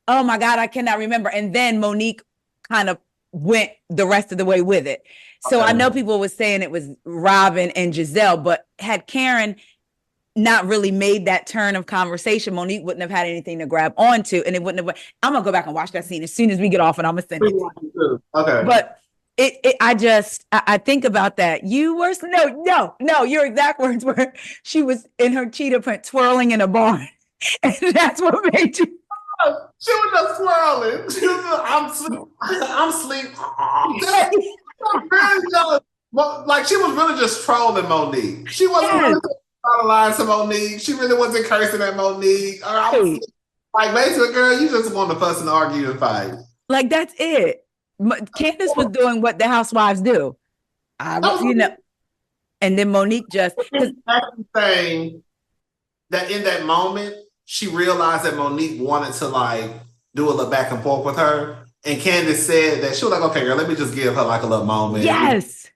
oh my God, I cannot remember. And then Monique kind of went the rest of the way with it. So I know people were saying it was Robin and Gizelle, but had Karen not really made that turn of conversation, Monique wouldn't have had anything to grab onto, and it wouldn't have. I'm gonna go back and watch that scene as soon as we get off, and I'm gonna send it. Okay. But I think about that. You were no. Your exact words were she was in her cheetah print twirling in a barn, and that's what made you. She was just swirling. She was I'm asleep. Like she was really just trolling Monique. She wasn't really trying to lie to Monique. She really wasn't cursing at Monique. Like basically, girl, you just want to fuss and argue and fight. Like that's it. Candiace was doing what the housewives do. And then Monique just saying that in that moment she realized that Monique wanted to like do a little back and forth with her. And Candiace said that she was like, okay, girl, let me just give her like a little moment. Yes.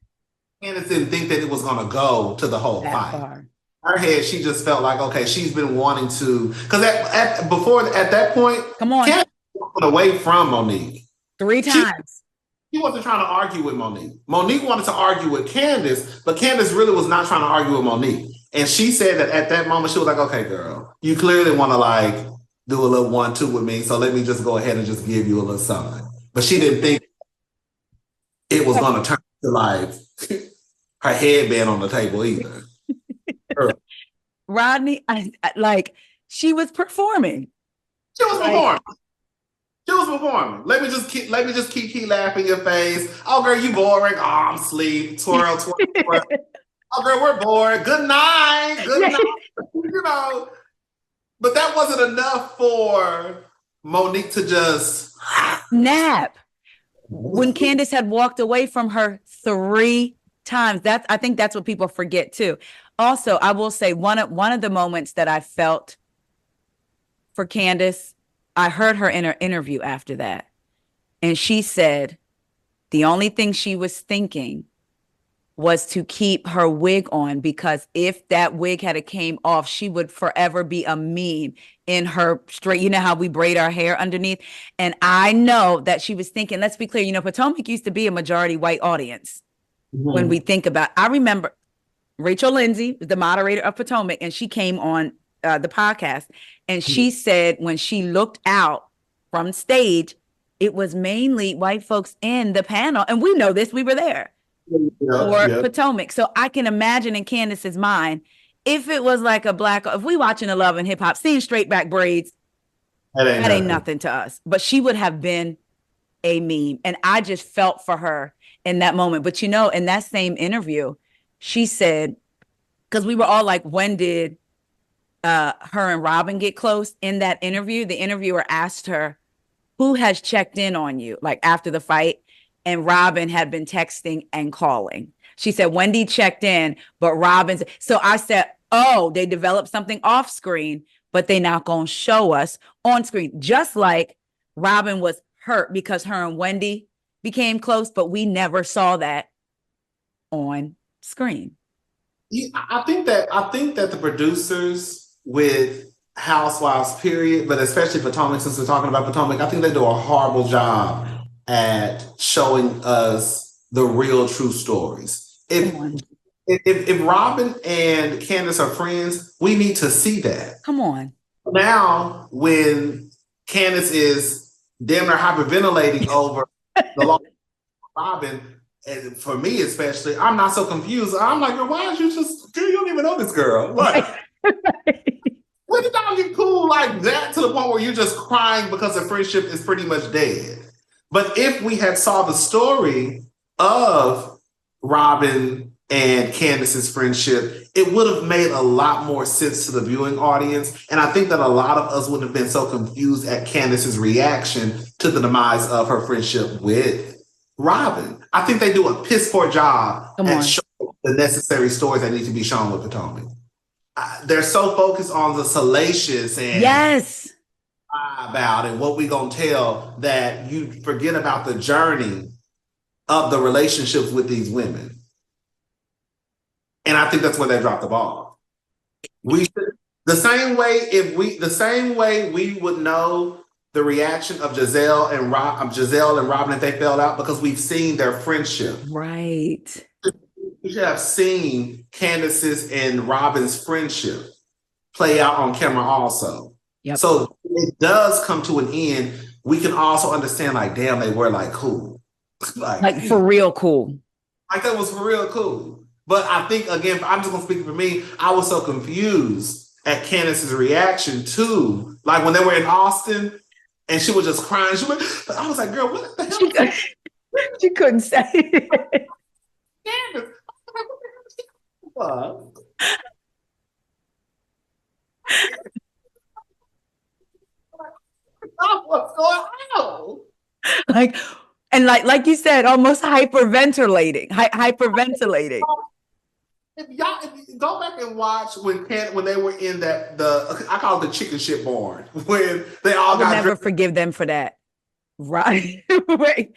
Candiace didn't think that it was going to go to the whole fight. Far. Her head, she just felt like, okay, she's been wanting to, because at that point, come on, Candiace was away from Monique 3 times. She wasn't trying to argue with Monique. Monique wanted to argue with Candiace, but Candiace really was not trying to argue with Monique. And she said that at that moment, she was like, okay, girl, you clearly want to like do a little 1-2 with me, so let me just go ahead and just give you a little something. But she didn't think it was going to turn to like her headband on the table either. Rodney, like she was performing. She was performing. She was performing. Let me just keep laughing in your face. Oh, girl, you boring. Oh, I'm asleep. Twirl, twirl, twirl. Oh, girl, we're bored. Good night. Good night. You know, but that wasn't enough for Monique to just snap. When Candiace had walked away from her 3 times, I think that's what people forget too. Also, I will say one of the moments that I felt for Candiace, I heard her in her interview after that, and she said the only thing she was thinking was to keep her wig on, because if that wig had came off, she would forever be a meme in her straight. You know how we braid our hair underneath? And I know that she was thinking, let's be clear, you know, Potomac used to be a majority white audience. When we think about, I remember Rachel Lindsay, the moderator of Potomac, and she came on the podcast, and she said when she looked out from stage, it was mainly white folks in the panel. And we know this, we were there. Potomac. So I can imagine in Candiace's mind, if it was like if we watching a Love and Hip Hop, seeing straight back braids, that ain't nothing to us. But she would have been a meme. And I just felt for her in that moment. But you know, in that same interview, she said, because we were all like, when did her and Robin get close? In that interview, the interviewer asked her, who has checked in on you, like after the fight? And Robin had been texting and calling. She said, Wendy checked in, but Robin's. So I said, oh, they developed something off screen, but they not going to show us on screen. Just like Robin was hurt because her and Wendy became close, but we never saw that on screen. Yeah, I think that the producers with Housewives, period, but especially Potomac, since we're talking about Potomac, I think they do a horrible job at showing us the real true stories. If Robin and Candiace are friends, we need to see that. Come on. Now, when Candiace is damn near hyperventilating over the loss of Robin, and for me especially, I'm not so confused. I'm like, why don't you just, girl, you don't even know this girl. Like, when did y'all get cool like that to the point where you're just crying because the friendship is pretty much dead? But if we had saw the story of Robin and Candiace's friendship, it would have made a lot more sense to the viewing audience. And I think that a lot of us wouldn't have been so confused at Candiace's reaction to the demise of her friendship with Robin. I think they do a piss poor job at showing the necessary stories that need to be shown with Potomac. They're so focused on the salacious and about and what we gonna tell that you forget about the journey of the relationships with these women. And I think that's where they dropped the ball. We should, the same way we would know the reaction of Jizelle and Robin if they fell out, because we've seen their friendship. Right. We should have seen Candiace's and Robin's friendship play out on camera also. Yep. So it does come to an end. We can also understand, like, damn, they were like cool. like for real cool. Like that was for real cool. But I think, again, I'm just gonna speak for me, I was so confused at Candiace's reaction to, like, when they were in Austin and she was just crying. I was like, girl, what the hell? She couldn't say it. Candiace, what? What's going on? Like you said, almost hyperventilating. Hyperventilating. If you go back and watch when they were in I call it the chicken shit barn, when they all got never forgive them for that. Right. Wait.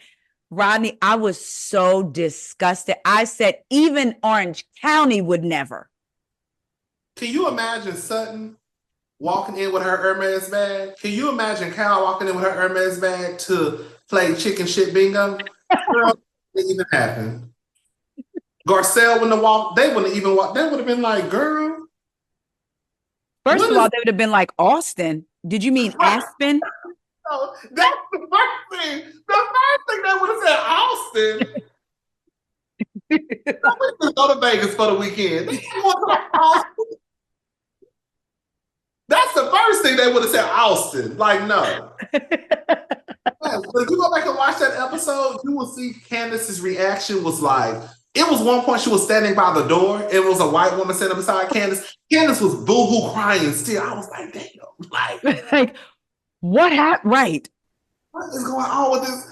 Rodney, I was so disgusted. I said even Orange County would never. Can you imagine Sutton walking in with her Hermes bag? Can you imagine Cal walking in with her Hermes bag to play chicken shit bingo? Girl, it didn't even happen. Garcelle wouldn't have walked. They wouldn't even walk. They would have been like, girl. First of all, they would have been like, Austin. Did you mean Aspen? No, that's the first thing. The first thing they would have said, Austin. We just go to Vegas for the weekend. they would have said Austin. Like, no. Yes, but if you go back and watch that episode, you will see Candiace's reaction was like, it was one point she was standing by the door. It was a white woman standing beside Candiace. Candiace was boo-hoo crying still. I was like, damn. Like what happened? Right. What is going on with this?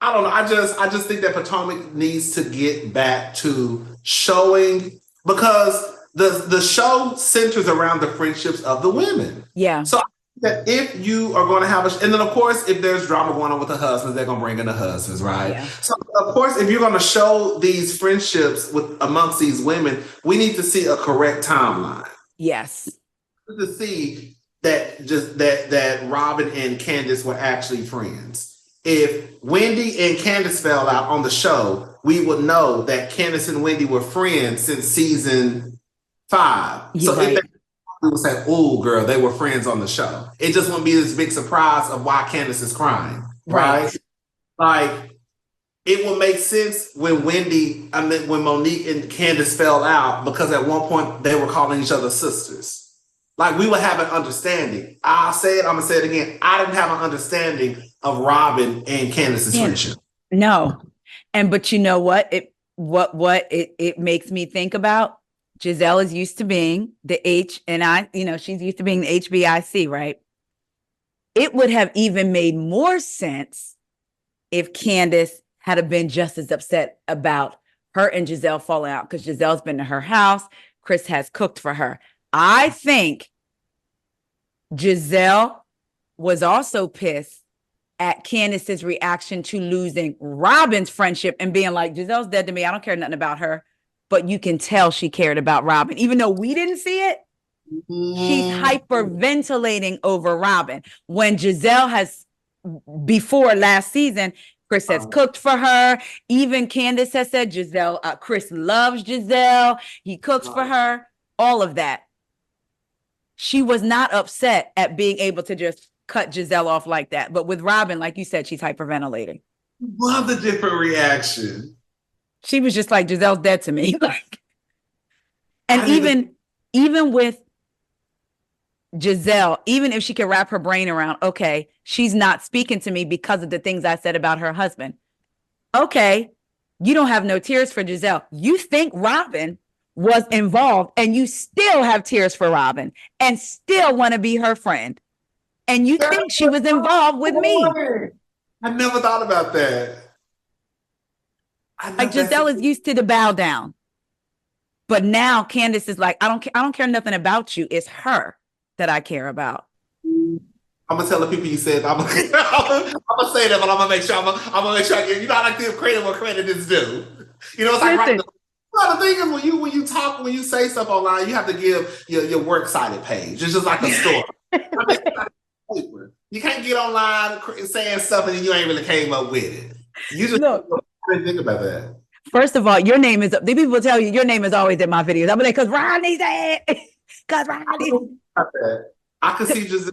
I don't know. I just think that Potomac needs to get back to showing, because the show centers around the friendships of the women. Yeah. So that if you are going to have and then of course, if there's drama going on with the husbands, they're going to bring in the husbands, right? Yeah. So of course, if you're going to show these friendships amongst these women, we need to see a correct timeline. Yes. To see that Robin and Candiace were actually friends. If Wendy and Candiace fell out on the show, we would know that Candiace and Wendy were friends since season 5. You're so right. if we would say, "Oh, girl, they were friends on the show." It just wouldn't be this big surprise of why Candiace is crying, right? Like it will make sense when when Monique and Candiace fell out, because at one point they were calling each other sisters. Like we would have an understanding. I'll say it. I'm gonna say it again. I didn't have an understanding of Robin and Candiace's friendship. No, but you know what? It makes me think about. Jizelle is used to being the she's used to being the HBIC, right? It would have even made more sense if Candiace had been just as upset about her and Jizelle falling out, because Giselle's been to her house. Chris has cooked for her. I think Jizelle was also pissed at Candiace's reaction to losing Robin's friendship and being like, Giselle's dead to me. I don't care nothing about her. But you can tell she cared about Robin. Even though we didn't see it, she's hyperventilating over Robin. When Jizelle has, before last season, Chris has cooked for her. Even Candiace has said, Chris loves Jizelle. He cooks for her. All of that. She was not upset at being able to just cut Jizelle off like that. But with Robin, like you said, she's hyperventilating. Love the different reaction. She was just like, Giselle's dead to me. And even with Jizelle, even if she could wrap her brain around, okay, she's not speaking to me because of the things I said about her husband. Okay, you don't have no tears for Jizelle. You think Robin was involved and you still have tears for Robin and still want to be her friend. And you think she was involved with me. I never thought about that. Like Jizelle is used to the bow down. But now Candiace is like, I don't care nothing about you. It's her that I care about. I'm gonna tell the people you said. I'm gonna say that, but I'm gonna make sure. I'm gonna make sure I give. You know, I like to give credit where credit is due. You know, it's like right. The thing is, when you talk, when you say stuff online, you have to give your works cited page. It's just like a story. You can't get online saying stuff and you ain't really came up with it. You just think about that. First of all, your name is. The people tell you your name is always in my videos. I'm like, because Rodney said, because Rodney. I can see just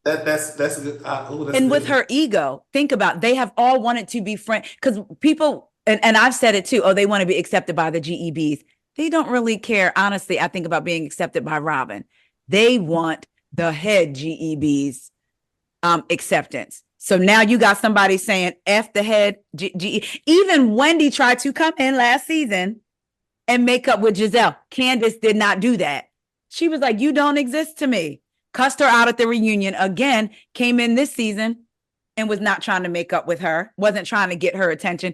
that's good. And with her ego, think about, they have all wanted to be friends, because people, and I've said it too. Oh, they want to be accepted by the GEBs. They don't really care. Honestly, I think about being accepted by Robin. They want the head GEBs acceptance. So now you got somebody saying F the head GE. Even Wendy tried to come in last season and make up with Jizelle. Candiace did not do that. She was like, you don't exist to me. Cussed her out at the reunion again, came in this season and was not trying to make up with her, wasn't trying to get her attention.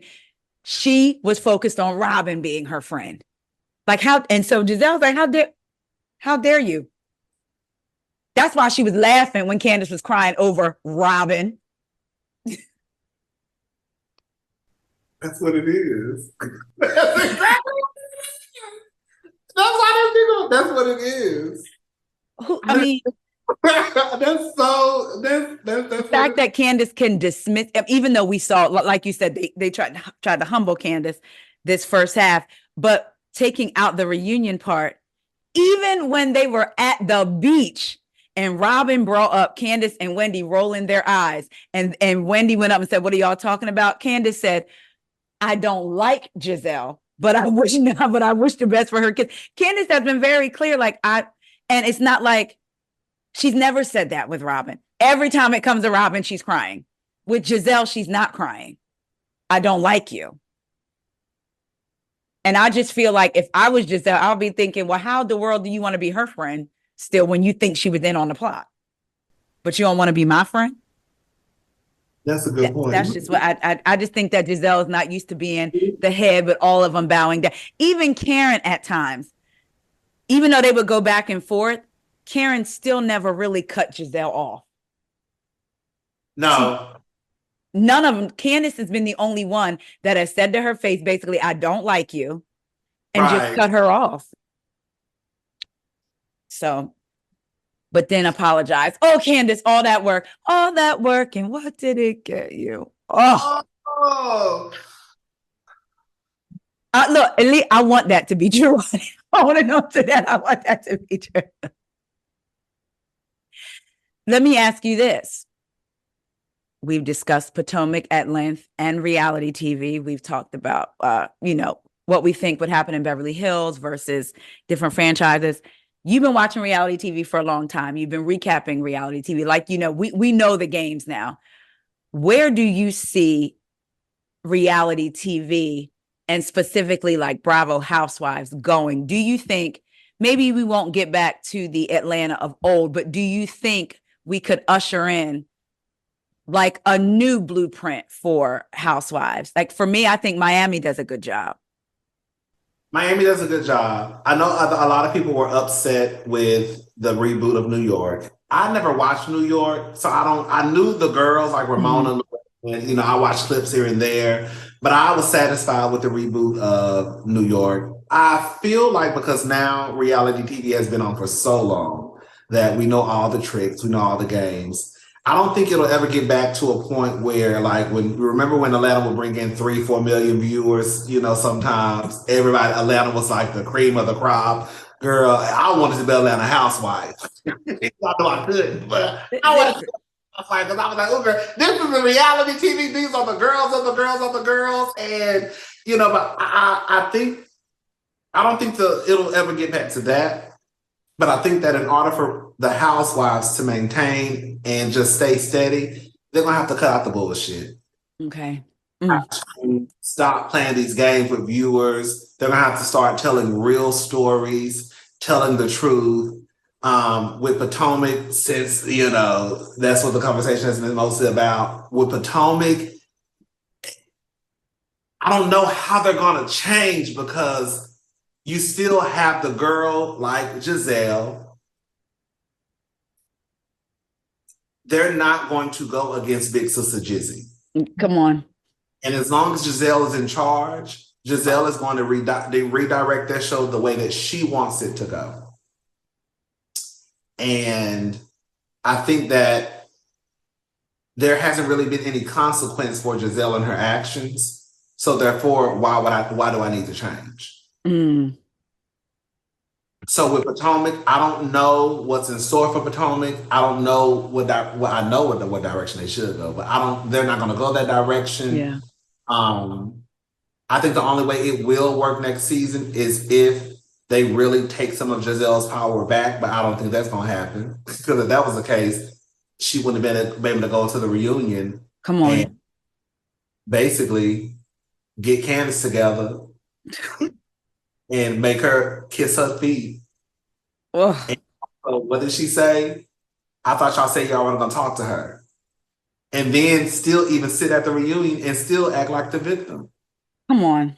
She was focused on Robin being her friend. Like how, and so Giselle's like, how dare you? That's why she was laughing when Candiace was crying over Robin. That's what it is. That's exactly that's what it is. I mean, that's the fact that Candiace can dismiss, even though we saw, like you said, they tried to humble Candiace this first half, but taking out the reunion part, even when they were at the beach and Robin brought up Candiace and Wendy rolling their eyes, and Wendy went up and said, what are y'all talking about? Candiace said, I don't like Jizelle, but I wish the best for her kids. Candiace has been very clear, and it's not like She's never said that with Robin. Every time it comes to Robin, she's crying. With Gizelle, she's not crying. I don't like you. And I just feel like if I was Gizelle, I'll be thinking, well, how in the world do you want to be her friend still when you think she was in on the plot? But you don't want to be my friend? That's a good point. That's just what I just think that Gizelle is not used to being the head, with all of them bowing down. Even Karen at times, even though they would go back and forth, Karen still never really cut Gizelle off. No. None of them. Candiace has been the only one that has said to her face, basically, I don't like you, and just cut her off. So, but then apologize. Oh, Candiace, all that work, and what did it get you? Oh. Look, at least I want that to be true. I want to know to that. I want that to be true. Let me ask you this. We've discussed Potomac at length and reality TV. We've talked about, what we think would happen in Beverly Hills versus different franchises. You've been watching reality TV for a long time. You've been recapping reality TV. Like, we know the games now. Where do you see reality TV and specifically like Bravo Housewives going? Do you think maybe we won't get back to the Atlanta of old, but do you think we could usher in like a new blueprint for Housewives? Like for me, I think Miami does a good job. Miami does a good job. I know a lot of people were upset with the reboot of New York. I never watched New York, so I knew the girls like Ramona, and I watched clips here and there, but I was satisfied with the reboot of New York. I feel like because now reality TV has been on for so long that we know all the tricks, we know all the games. I don't think it'll ever get back to a point where, like, remember when Atlanta would bring in 3-4 million viewers, sometimes Atlanta was like the cream of the crop. Girl, I wanted to be Atlanta housewife. I know I couldn't, but I wanted to be housewife because I was like, oh, girl, this is the reality TV. These are the girls of the girls of the girls. And, but I don't think it'll ever get back to that. But I think that in order for the housewives to maintain and just stay steady, they're going to have to cut out the bullshit. Okay. Stop playing these games with viewers. They're going to have to start telling real stories, telling the truth. With Potomac, since, that's what the conversation has been mostly about. With Potomac, I don't know how they're going to change because you still have the girl like Gizelle. They're not going to go against Big Sister Jizzy. Come on. And as long as Gizelle is in charge, Gizelle is going to redirect that show the way that she wants it to go. And I think that there hasn't really been any consequence for Gizelle and her actions. So therefore, why do I need to change? So with Potomac, I don't know what's in store for Potomac. I don't know what direction they should go, but they're not going to go that direction. Yeah. I think the only way it will work next season is if they really take some of Gizelle's power back, but I don't think that's going to happen because if that was the case, she wouldn't have been able to go to the reunion. Come on. And basically get Candiace together and make her kiss her feet. And so what did she say? I thought y'all said y'all weren't going to talk to her. And then still even sit at the reunion and still act like the victim. Come on.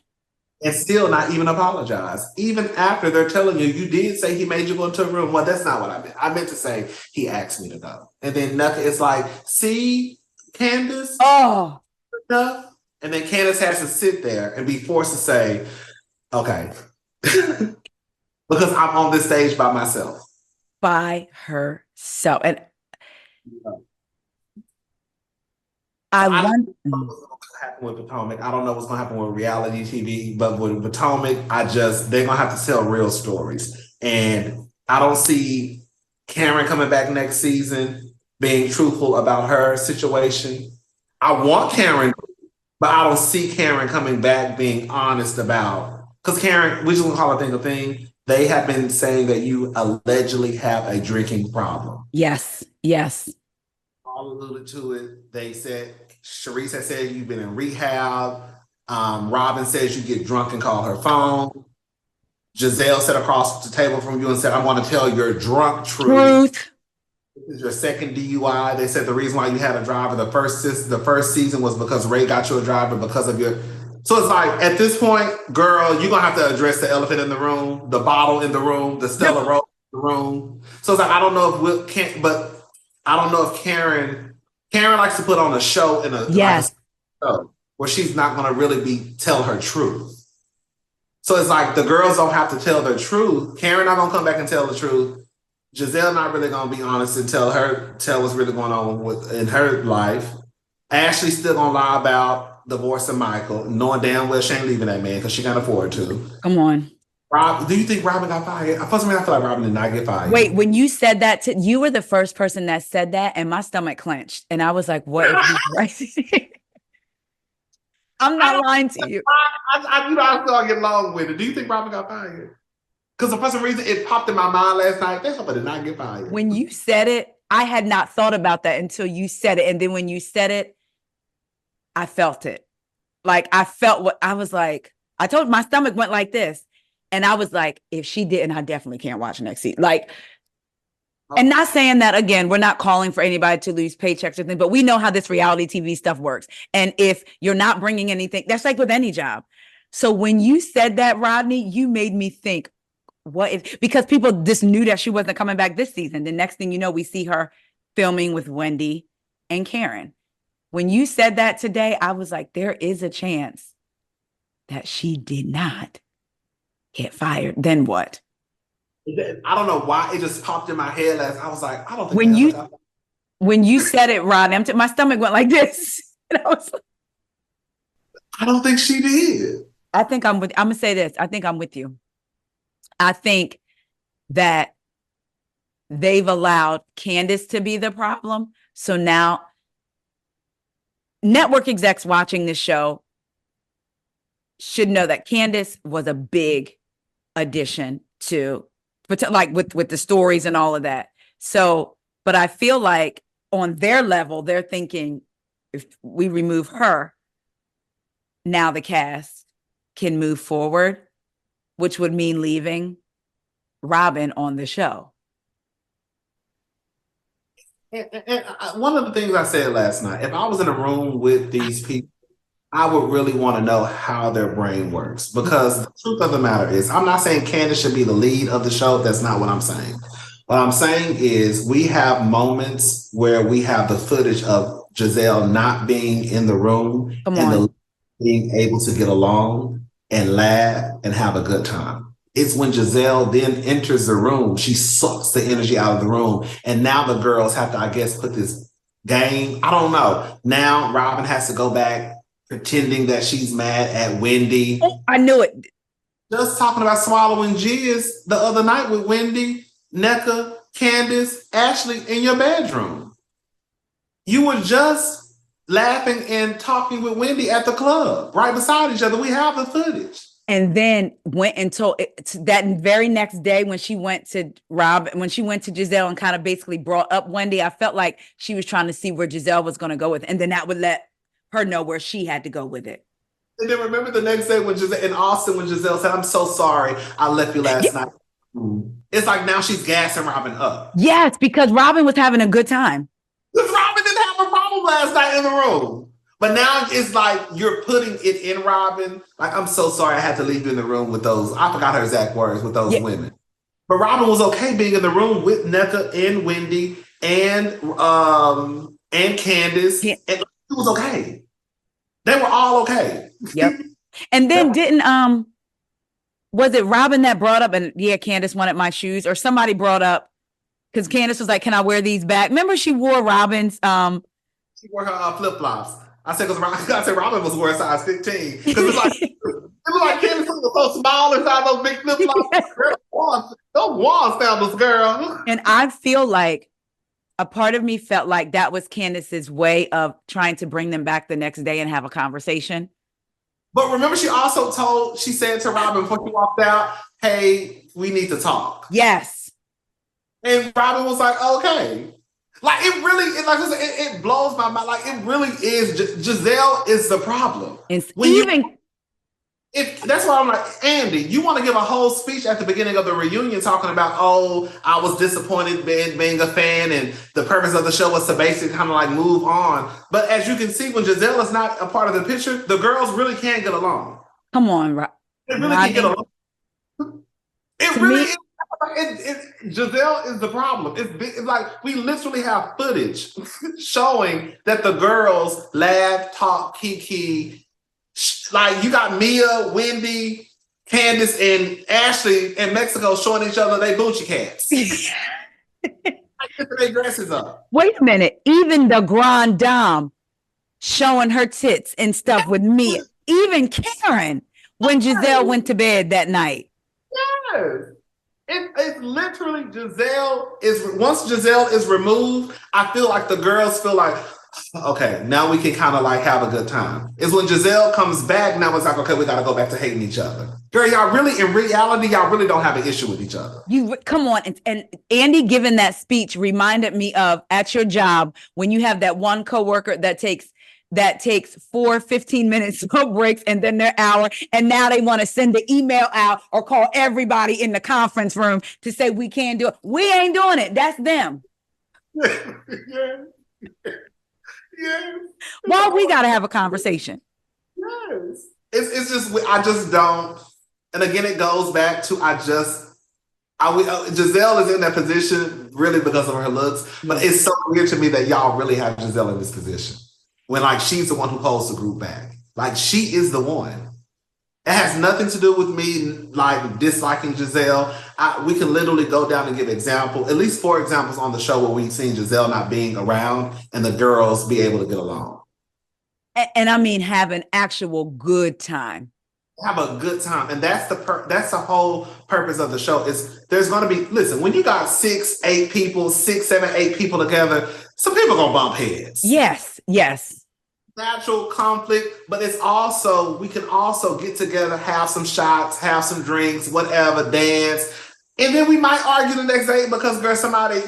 And still not even apologize. Even after they're telling you did say he made you go into a room. Well, that's not what I meant. I meant to say he asked me to go. And then nothing. It's like, see, Candiace? Oh. And then Candiace has to sit there and be forced to say, okay. Because I'm on this stage by myself. By herself. And I don't know what's going to happen with Potomac. I don't know what's going to happen with reality TV, but with Potomac, they're going to have to tell real stories. And I don't see Karen coming back next season being truthful about her situation. I want Karen, but I don't see Karen coming back being honest about, because Karen, we just going to call her thing a thing. they have been saying that you allegedly have a drinking problem. Yes. Yes. All alluded to it. They said, Sharice has said you've been in rehab. Robin says you get drunk and call her phone. Jizelle sat across the table from you and said, I want to tell your drunk truth. This is your second DUI. They said the reason why you had a driver the first season was because Ray got you a driver because of your. So it's like, at this point, girl, you're going to have to address the elephant in the room, the bottle in the room, the Stella Rose in the room. So it's like, I don't know if Karen likes to put on a show in a show where she's not going to really tell her truth. So it's like the girls don't have to tell their truth. Karen not going to come back and tell the truth. Jizelle not really going to be honest and tell what's really going on in her life. Ashley's still going to lie about divorcing Michael, knowing damn well she ain't leaving that man because she can't afford to. Come on. Do you think Robin got fired? For some reason, I feel like Robin did not get fired. Wait, when you said that, you were the first person that said that, and my stomach clenched. And I was like, what if he's right? I'm not lying to you. I still get along with it. Do you think Robin got fired? Because for some reason, it popped in my mind last night. They hope I did not get fired. When you said it, I had not thought about that until you said it. And then when you said it, I felt it. Like, I felt what I was like. I told my stomach went like this. And I was like, if she didn't, I definitely can't watch next season. Like, and not saying that, again, we're not calling for anybody to lose paychecks or anything, but we know how this reality TV stuff works. And if you're not bringing anything, that's like with any job. So when you said that, Rodney, you made me think, what if, because people just knew that she wasn't coming back this season. The next thing you know, we see her filming with Wendy and Karen. When you said that today, I was like, there is a chance that she did not get fired. Then what? I don't know why it just popped in my head. I was like, I don't think when you said it, Rodney, my stomach went like this. And I was like, I don't think she did. I'm gonna say this. I think I'm with you. I think that they've allowed Candiace to be the problem. So now network execs watching this show should know that Candiace was a big addition to, like, with the stories and all of that. So, but I feel like on their level, they're thinking, if we remove her, now the cast can move forward, which would mean leaving Robin on the show. And one of the things I said last night, if I was in a room with these people, I would really want to know how their brain works. Because the truth of the matter is, I'm not saying Candiace should be the lead of the show. That's not what I'm saying. What I'm saying is we have moments where we have the footage of Jizelle not being in the room being able to get along and laugh and have a good time. It's when Jizelle then enters the room, she sucks the energy out of the room. And now the girls have to, I guess, put this game. I don't know. Now Robin has to go back pretending that she's mad at Wendy. Oh, I knew it. Just talking about swallowing jizz the other night with Wendy, Nneka, Candiace, Ashley in your bedroom. You were just laughing and talking with Wendy at the club, right beside each other. We have the footage. And then went and told that very next day when she went to Jizelle and kind of basically brought up Wendy, I felt like she was trying to see where Jizelle was going to go with it. And then that would let her know where she had to go with it. And then remember the next day when Jizelle in Austin, when Jizelle said, I'm so sorry I left you last night. It's like now she's gassing Robin up. Yes, because Robin was having a good time. Because Robin didn't have a problem last night in the room. But now it's like you're putting it in Robin. Like, I'm so sorry I had to leave you in the room with those. I forgot her exact words with those women. But Robin was okay being in the room with Nneka and Wendy and Candiace. Yeah. And it was okay. They were all okay. Yep. And then was it Robin that brought up, and Candiace wanted my shoes, or somebody brought up, because Candiace was like, can I wear these back? Remember she wore Robin's she wore her flip-flops. I said, because Robin was wearing size 15. Because it was like Candiace was so small inside those big flip-flops. Those wall sandals, girl. And I feel like a part of me felt like that was Candiace's way of trying to bring them back the next day and have a conversation. But remember, she said to Robin before she walked out, hey, we need to talk. Yes. And Robin was like, okay. Like, it blows my mind. Like, it really is. Gizelle is the problem. That's why I'm like, Andy, you want to give a whole speech at the beginning of the reunion talking about, oh, I was disappointed being a fan and the purpose of the show was to basically kind of like move on. But as you can see, when Gizelle is not a part of the picture, the girls really can't get along. Come on, They really can't get along. It really is. Gizelle is the problem. It's like we literally have footage showing that the girls laugh, talk, kiki. Like you got Mia, Wendy, Candiace, and Ashley in Mexico showing each other they boochie cats. Like, their dresses up. Wait a minute. Even the Grand Dame showing her tits and stuff with Mia. Even Karen when Gizelle went to bed that night. Yes. It's literally once Gizelle is removed, I feel like the girls feel like, okay, now we can kind of like have a good time. It's when Gizelle comes back, now it's like, okay, we got to go back to hating each other. Girl, in reality, y'all really don't have an issue with each other. Come on. And Andy giving that speech reminded me of at your job when you have that one coworker that takes 4 15-minute smoke breaks and then their hour. And now they want to send the email out or call everybody in the conference room to say we can't do it. We ain't doing it. That's them. Yes. Well, we got to have a conversation. Yes. It's just, I just don't. And again, it goes back to, Gizelle is in that position really because of her looks, but it's so weird to me that y'all really have Gizelle in this position when like she's the one who pulls the group back. Like she is the one. It has nothing to do with me like disliking Gizelle. We can literally go down and give at least 4 examples on the show where we've seen Gizelle not being around and the girls be able to get along. And I mean, have an actual good time. Have a good time. And that's the whole purpose of the show is there's going to be, listen, when you got 6, 8 people, 6, 7, 8 people together, some people going to bump heads. Yes. Natural conflict, but it's also, we can also get together, have some shots, have some drinks, whatever, dance. And then we might argue the next day because girl, somebody,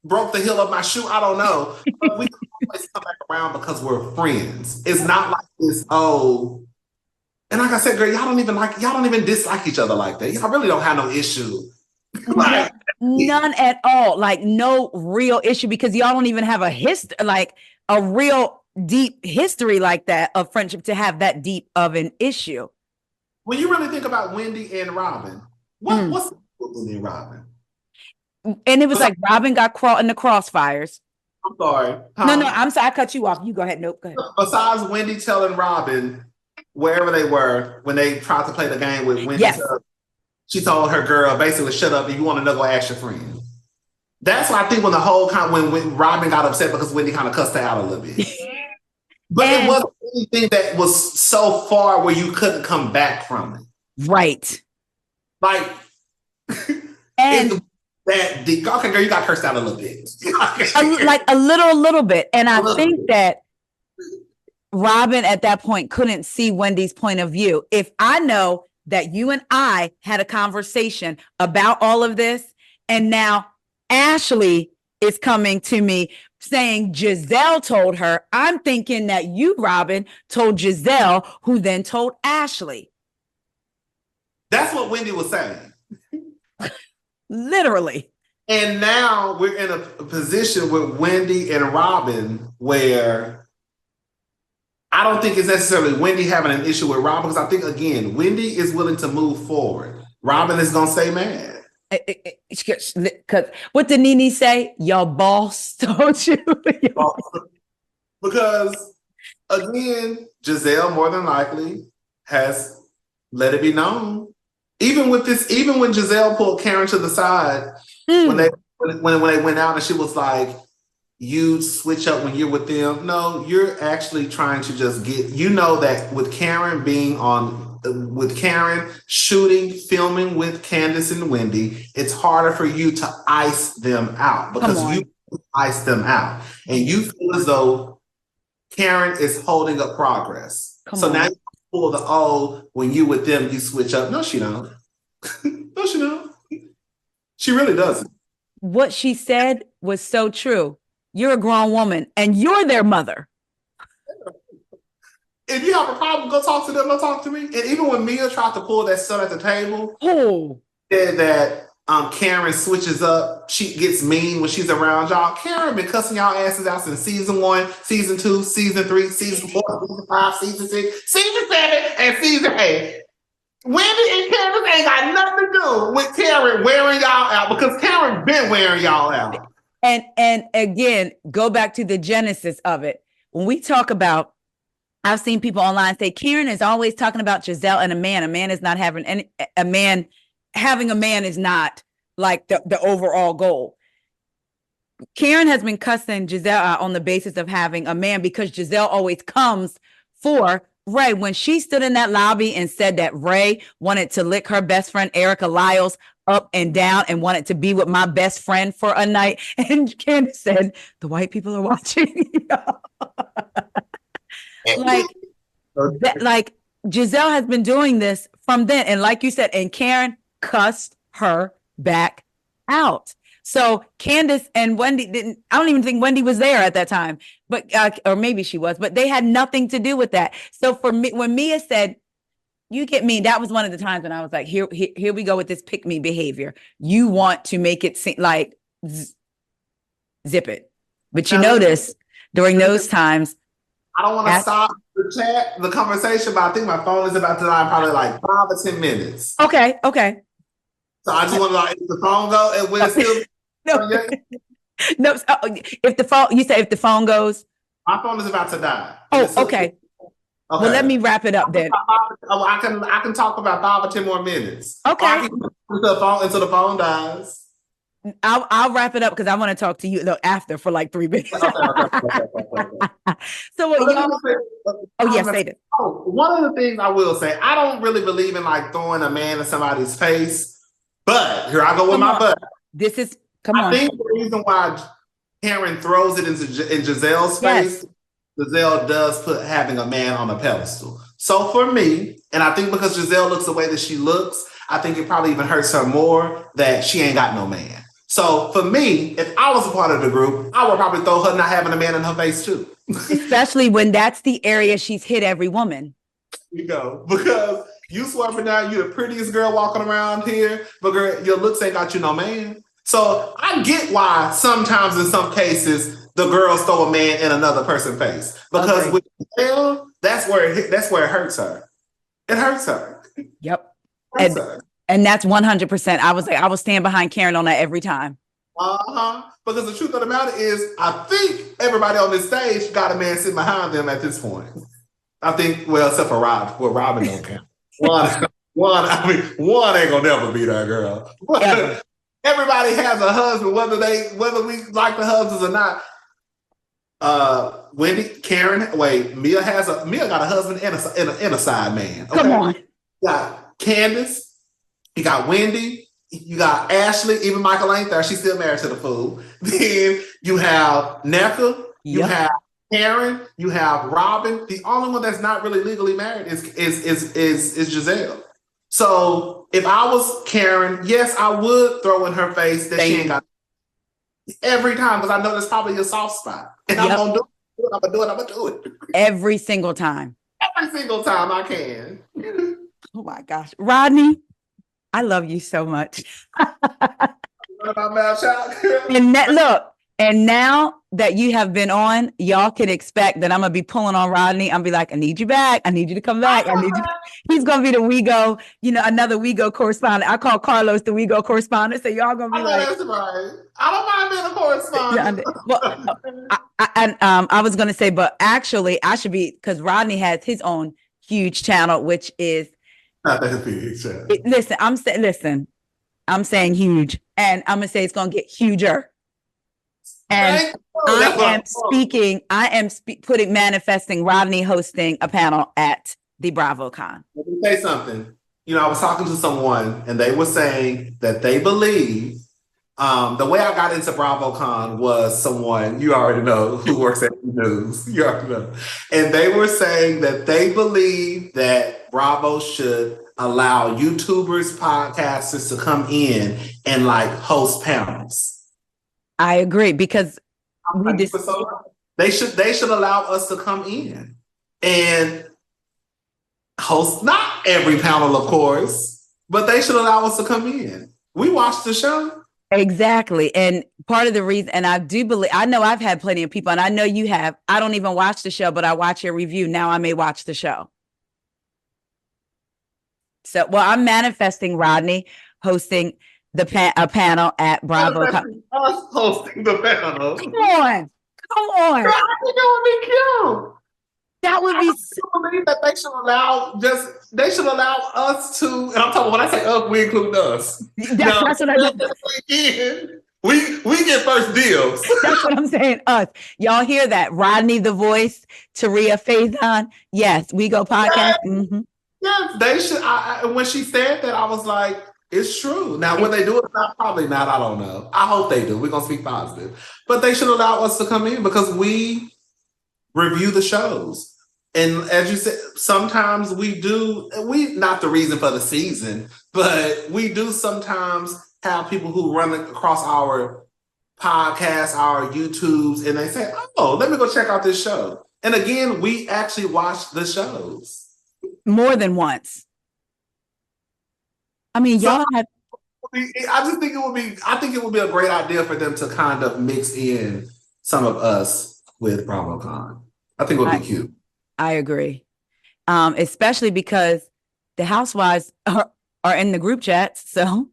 broke the heel of my shoe. I don't know. But we can always come back around because we're friends. It's not like this, and like I said, girl, y'all don't even dislike each other like that. Y'all really don't have no issue. Like, none at all. Like no real issue because y'all don't even have a real deep history like that of friendship to have that deep of an issue. When you really think about Wendy and Robin, what's the Wendy and Robin? And it was like Robin got caught in the crossfires. I'm sorry. No, I'm sorry. I cut you off. You go ahead. Nope, go ahead. Besides Wendy telling Robin wherever they were when they tried to play the game with Wendy, yes. She told her girl basically, shut up. If you want to know, go ask your friend. That's why I think when the whole when Robin got upset because Wendy kind of cussed her out a little bit. But it wasn't anything that was so far where you couldn't come back from it. Right. Like, and that deep. Okay, girl, you got cursed out a little bit. like a little bit. And I think that Robin at that point couldn't see Wendy's point of view. If I know that you and I had a conversation about all of this, and now Ashley is coming to me saying Gizelle told her, I'm thinking that you, Robin, told Gizelle, who then told Ashley. That's what Wendy was saying. Literally. And now we're in a position with Wendy and Robin where I don't think it's necessarily Wendy having an issue with Robin, because I think, again, Wendy is willing to move forward. Robin is going to stay mad. Because what did Nene say? Your boss told you. Because, again, Gizelle more than likely has let it be known. Even when Gizelle pulled Karen to the side, when they went out and she was like, you switch up when you're with them. No, you're actually trying to just that with Karen shooting, filming with Candiace and Wendy, it's harder for you to ice them out because you ice them out. And you feel as though Karen is holding up progress. Now pull the when you with them, you switch up. No, she don't. No, she don't. She really doesn't. What she said was so true. You're a grown woman and you're their mother. If you have a problem, go talk to them. Don't talk to me. And even when Mia tried to pull that stuff at the table, said that Karen switches up. She gets mean when she's around y'all. Karen been cussing y'all asses out since season 1, season 2, season 3, season 4, season 5, season 6, season 7, and season 8. Wendy and Candiace ain't got nothing to do with Karen wearing y'all out, because Karen been wearing y'all out. And again, go back to the genesis of it. When we talk about, I've seen people online say Karen is always talking about Jizelle and a man. A man is not having any. Having a man is not like the overall goal. Karen has been cussing Jizelle out on the basis of having a man, because Jizelle always comes for Ray. When she stood in that lobby and said that Ray wanted to lick her best friend Erica Lyles up and down and wanted to be with my best friend for a night, and Candiace said, the white people are watching. Like Jizelle has been doing this from then, and like you said, and Karen cussed her back out. So Candiace and Wendy didn't, I don't even think Wendy was there at that time, but or maybe she was, but they had nothing to do with that. So for me, when Mia said, you get me, that was one of the times when I was like, here we go with this pick me behavior. You want to make it seem like zip it. But you notice during those times, I don't want to stop the conversation, but I think my phone is about to die in probably like 5 or 10 minutes. Okay. So I just want to know, if the phone go and will it still? No. If the phone, you say if the phone goes, my phone is about to die. Okay. Well, let me wrap it up then. I can talk about 5 or 10 more minutes. Okay. Until the phone dies. I'll wrap it up because I want to talk to you after for like 3 minutes. Okay. So yes, say it. One of the things I will say, I don't really believe in like throwing a man in somebody's face, but here I go with my butt. I think the reason why Karen throws it in Gizelle's face, Gizelle does put having a man on a pedestal. So for me, and I think because Jizelle looks the way that she looks, I think it probably even hurts her more that she ain't got no man. So for me, if I was a part of the group, I would probably throw her not having a man in her face too. Especially when that's the area she's hit every woman. You go. Because you swerving out, you're the prettiest girl walking around here, but girl, your looks ain't got you no man. So I get why sometimes in some cases the girls throw a man in another person's face. Because with Giselle, that's where it hurts her. It hurts her. Yep. And that's 100%. I was standing behind Karen on that every time. Because the truth of the matter is, I think everybody on this stage got a man sitting behind them at this point. I think, well, except for Rob. Well, Robin don't count. One ain't gonna never be that girl. Everybody has a husband, whether we like the husbands or not. Wendy, Karen, Mia got a husband and a side man. Okay? Come on. You got Candiace. You got Wendy, you got Ashley, even Michael ain't there. She's still married to the fool. Then you have NECA, you have Karen, you have Robin. The only one that's not really legally married is Jizelle. So if I was Karen, yes, I would throw in her face that she ain't got every time, because I know that's probably a soft spot. And I'm gonna do it. I'm gonna do it. Every single time. Every single time I can. Oh my gosh. Rodney, I love you so much. And now that you have been on, y'all can expect that I'm gonna be pulling on Rodney. I'm be like, I need you back. I need you to come back. He's gonna be the WeGo, another WeGo correspondent. I call Carlos the WeGo correspondent. So y'all gonna be like, that's right. I don't mind being a correspondent. I was gonna say, but actually, I should be, because Rodney has his own huge channel, which is. Listen, I'm saying huge, and I'm gonna say it's gonna get huger. And I am manifesting Rodney hosting a panel at the BravoCon. Let me say something. I was talking to someone, and they were saying that they believe The way I got into BravoCon was someone you already know who works at the news. You already know. And they were saying that they believe that Bravo should allow YouTubers, podcasters to come in and like host panels. I agree because they should allow us to come in and host, not every panel, of course, but they should allow us to come in. We watched the show. Exactly. And part of the reason, and I do believe, I know I've had plenty of people, and I know you have. I don't even watch the show, but I watch your review. Now I may watch the show. So, well, I'm manifesting Rodney hosting a panel at BravoCon. Us hosting the panel. Come on. Girl, I think it would be cute. That would be. I believe that they should allow us to. And I'm talking, when I say us, we include us. That's what I mean. We get first deals. That's what I'm saying. Us. Y'all hear that? Rodney the Voice, Taria Faison. Yes, we go podcast. Mm-hmm. Yes, they should. When she said that, I was like, it's true. Now, when they do it, probably not. I don't know. I hope they do. We're going to speak positive. But they should allow us to come in because we review the shows. And as you said, sometimes not the reason for the season, but we do sometimes have people who run across our podcasts, our YouTubes, and they say, oh, let me go check out this show. And again, we actually watch the shows. More than once. I mean, y'all have. I think it would be a great idea for them to kind of mix in some of us with BravoCon. I think it would be cute. I agree. Especially because the housewives are in the group chats, so.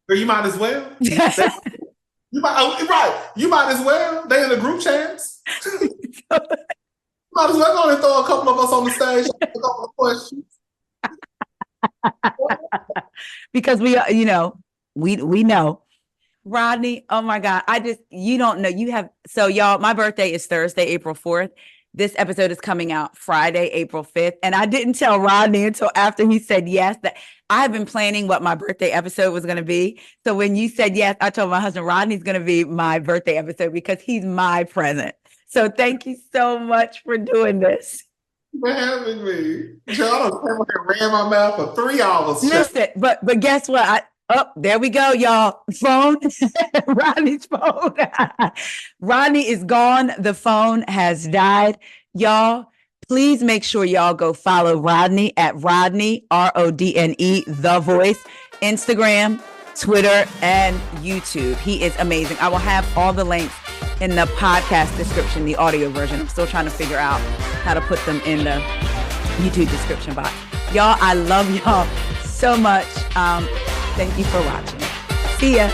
You might as well. You might as well. They in the group chats. Might as well go and throw a couple of us on the stage. A couple of questions. Because we know. Rodney, oh my God. You don't know. So y'all, my birthday is Thursday, April 4th. This episode is coming out Friday, April 5th. And I didn't tell Rodney until after he said yes that I have been planning what my birthday episode was going to be. So when you said yes, I told my husband, Rodney's going to be my birthday episode because he's my present. So thank you so much for doing this. For having me. John ran my mouth for 3 hours. Listen, but guess what? There we go, y'all. Phone, Rodney's phone. Rodney is gone. The phone has died. Y'all, please make sure y'all go follow Rodney at Rodney, Rodne, The Voice, Instagram, Twitter, and YouTube. He is amazing. I will have all the links in the podcast description, the audio version. I'm still trying to figure out how to put them in the YouTube description box. Y'all, I love y'all so much. Thank you for watching. See ya.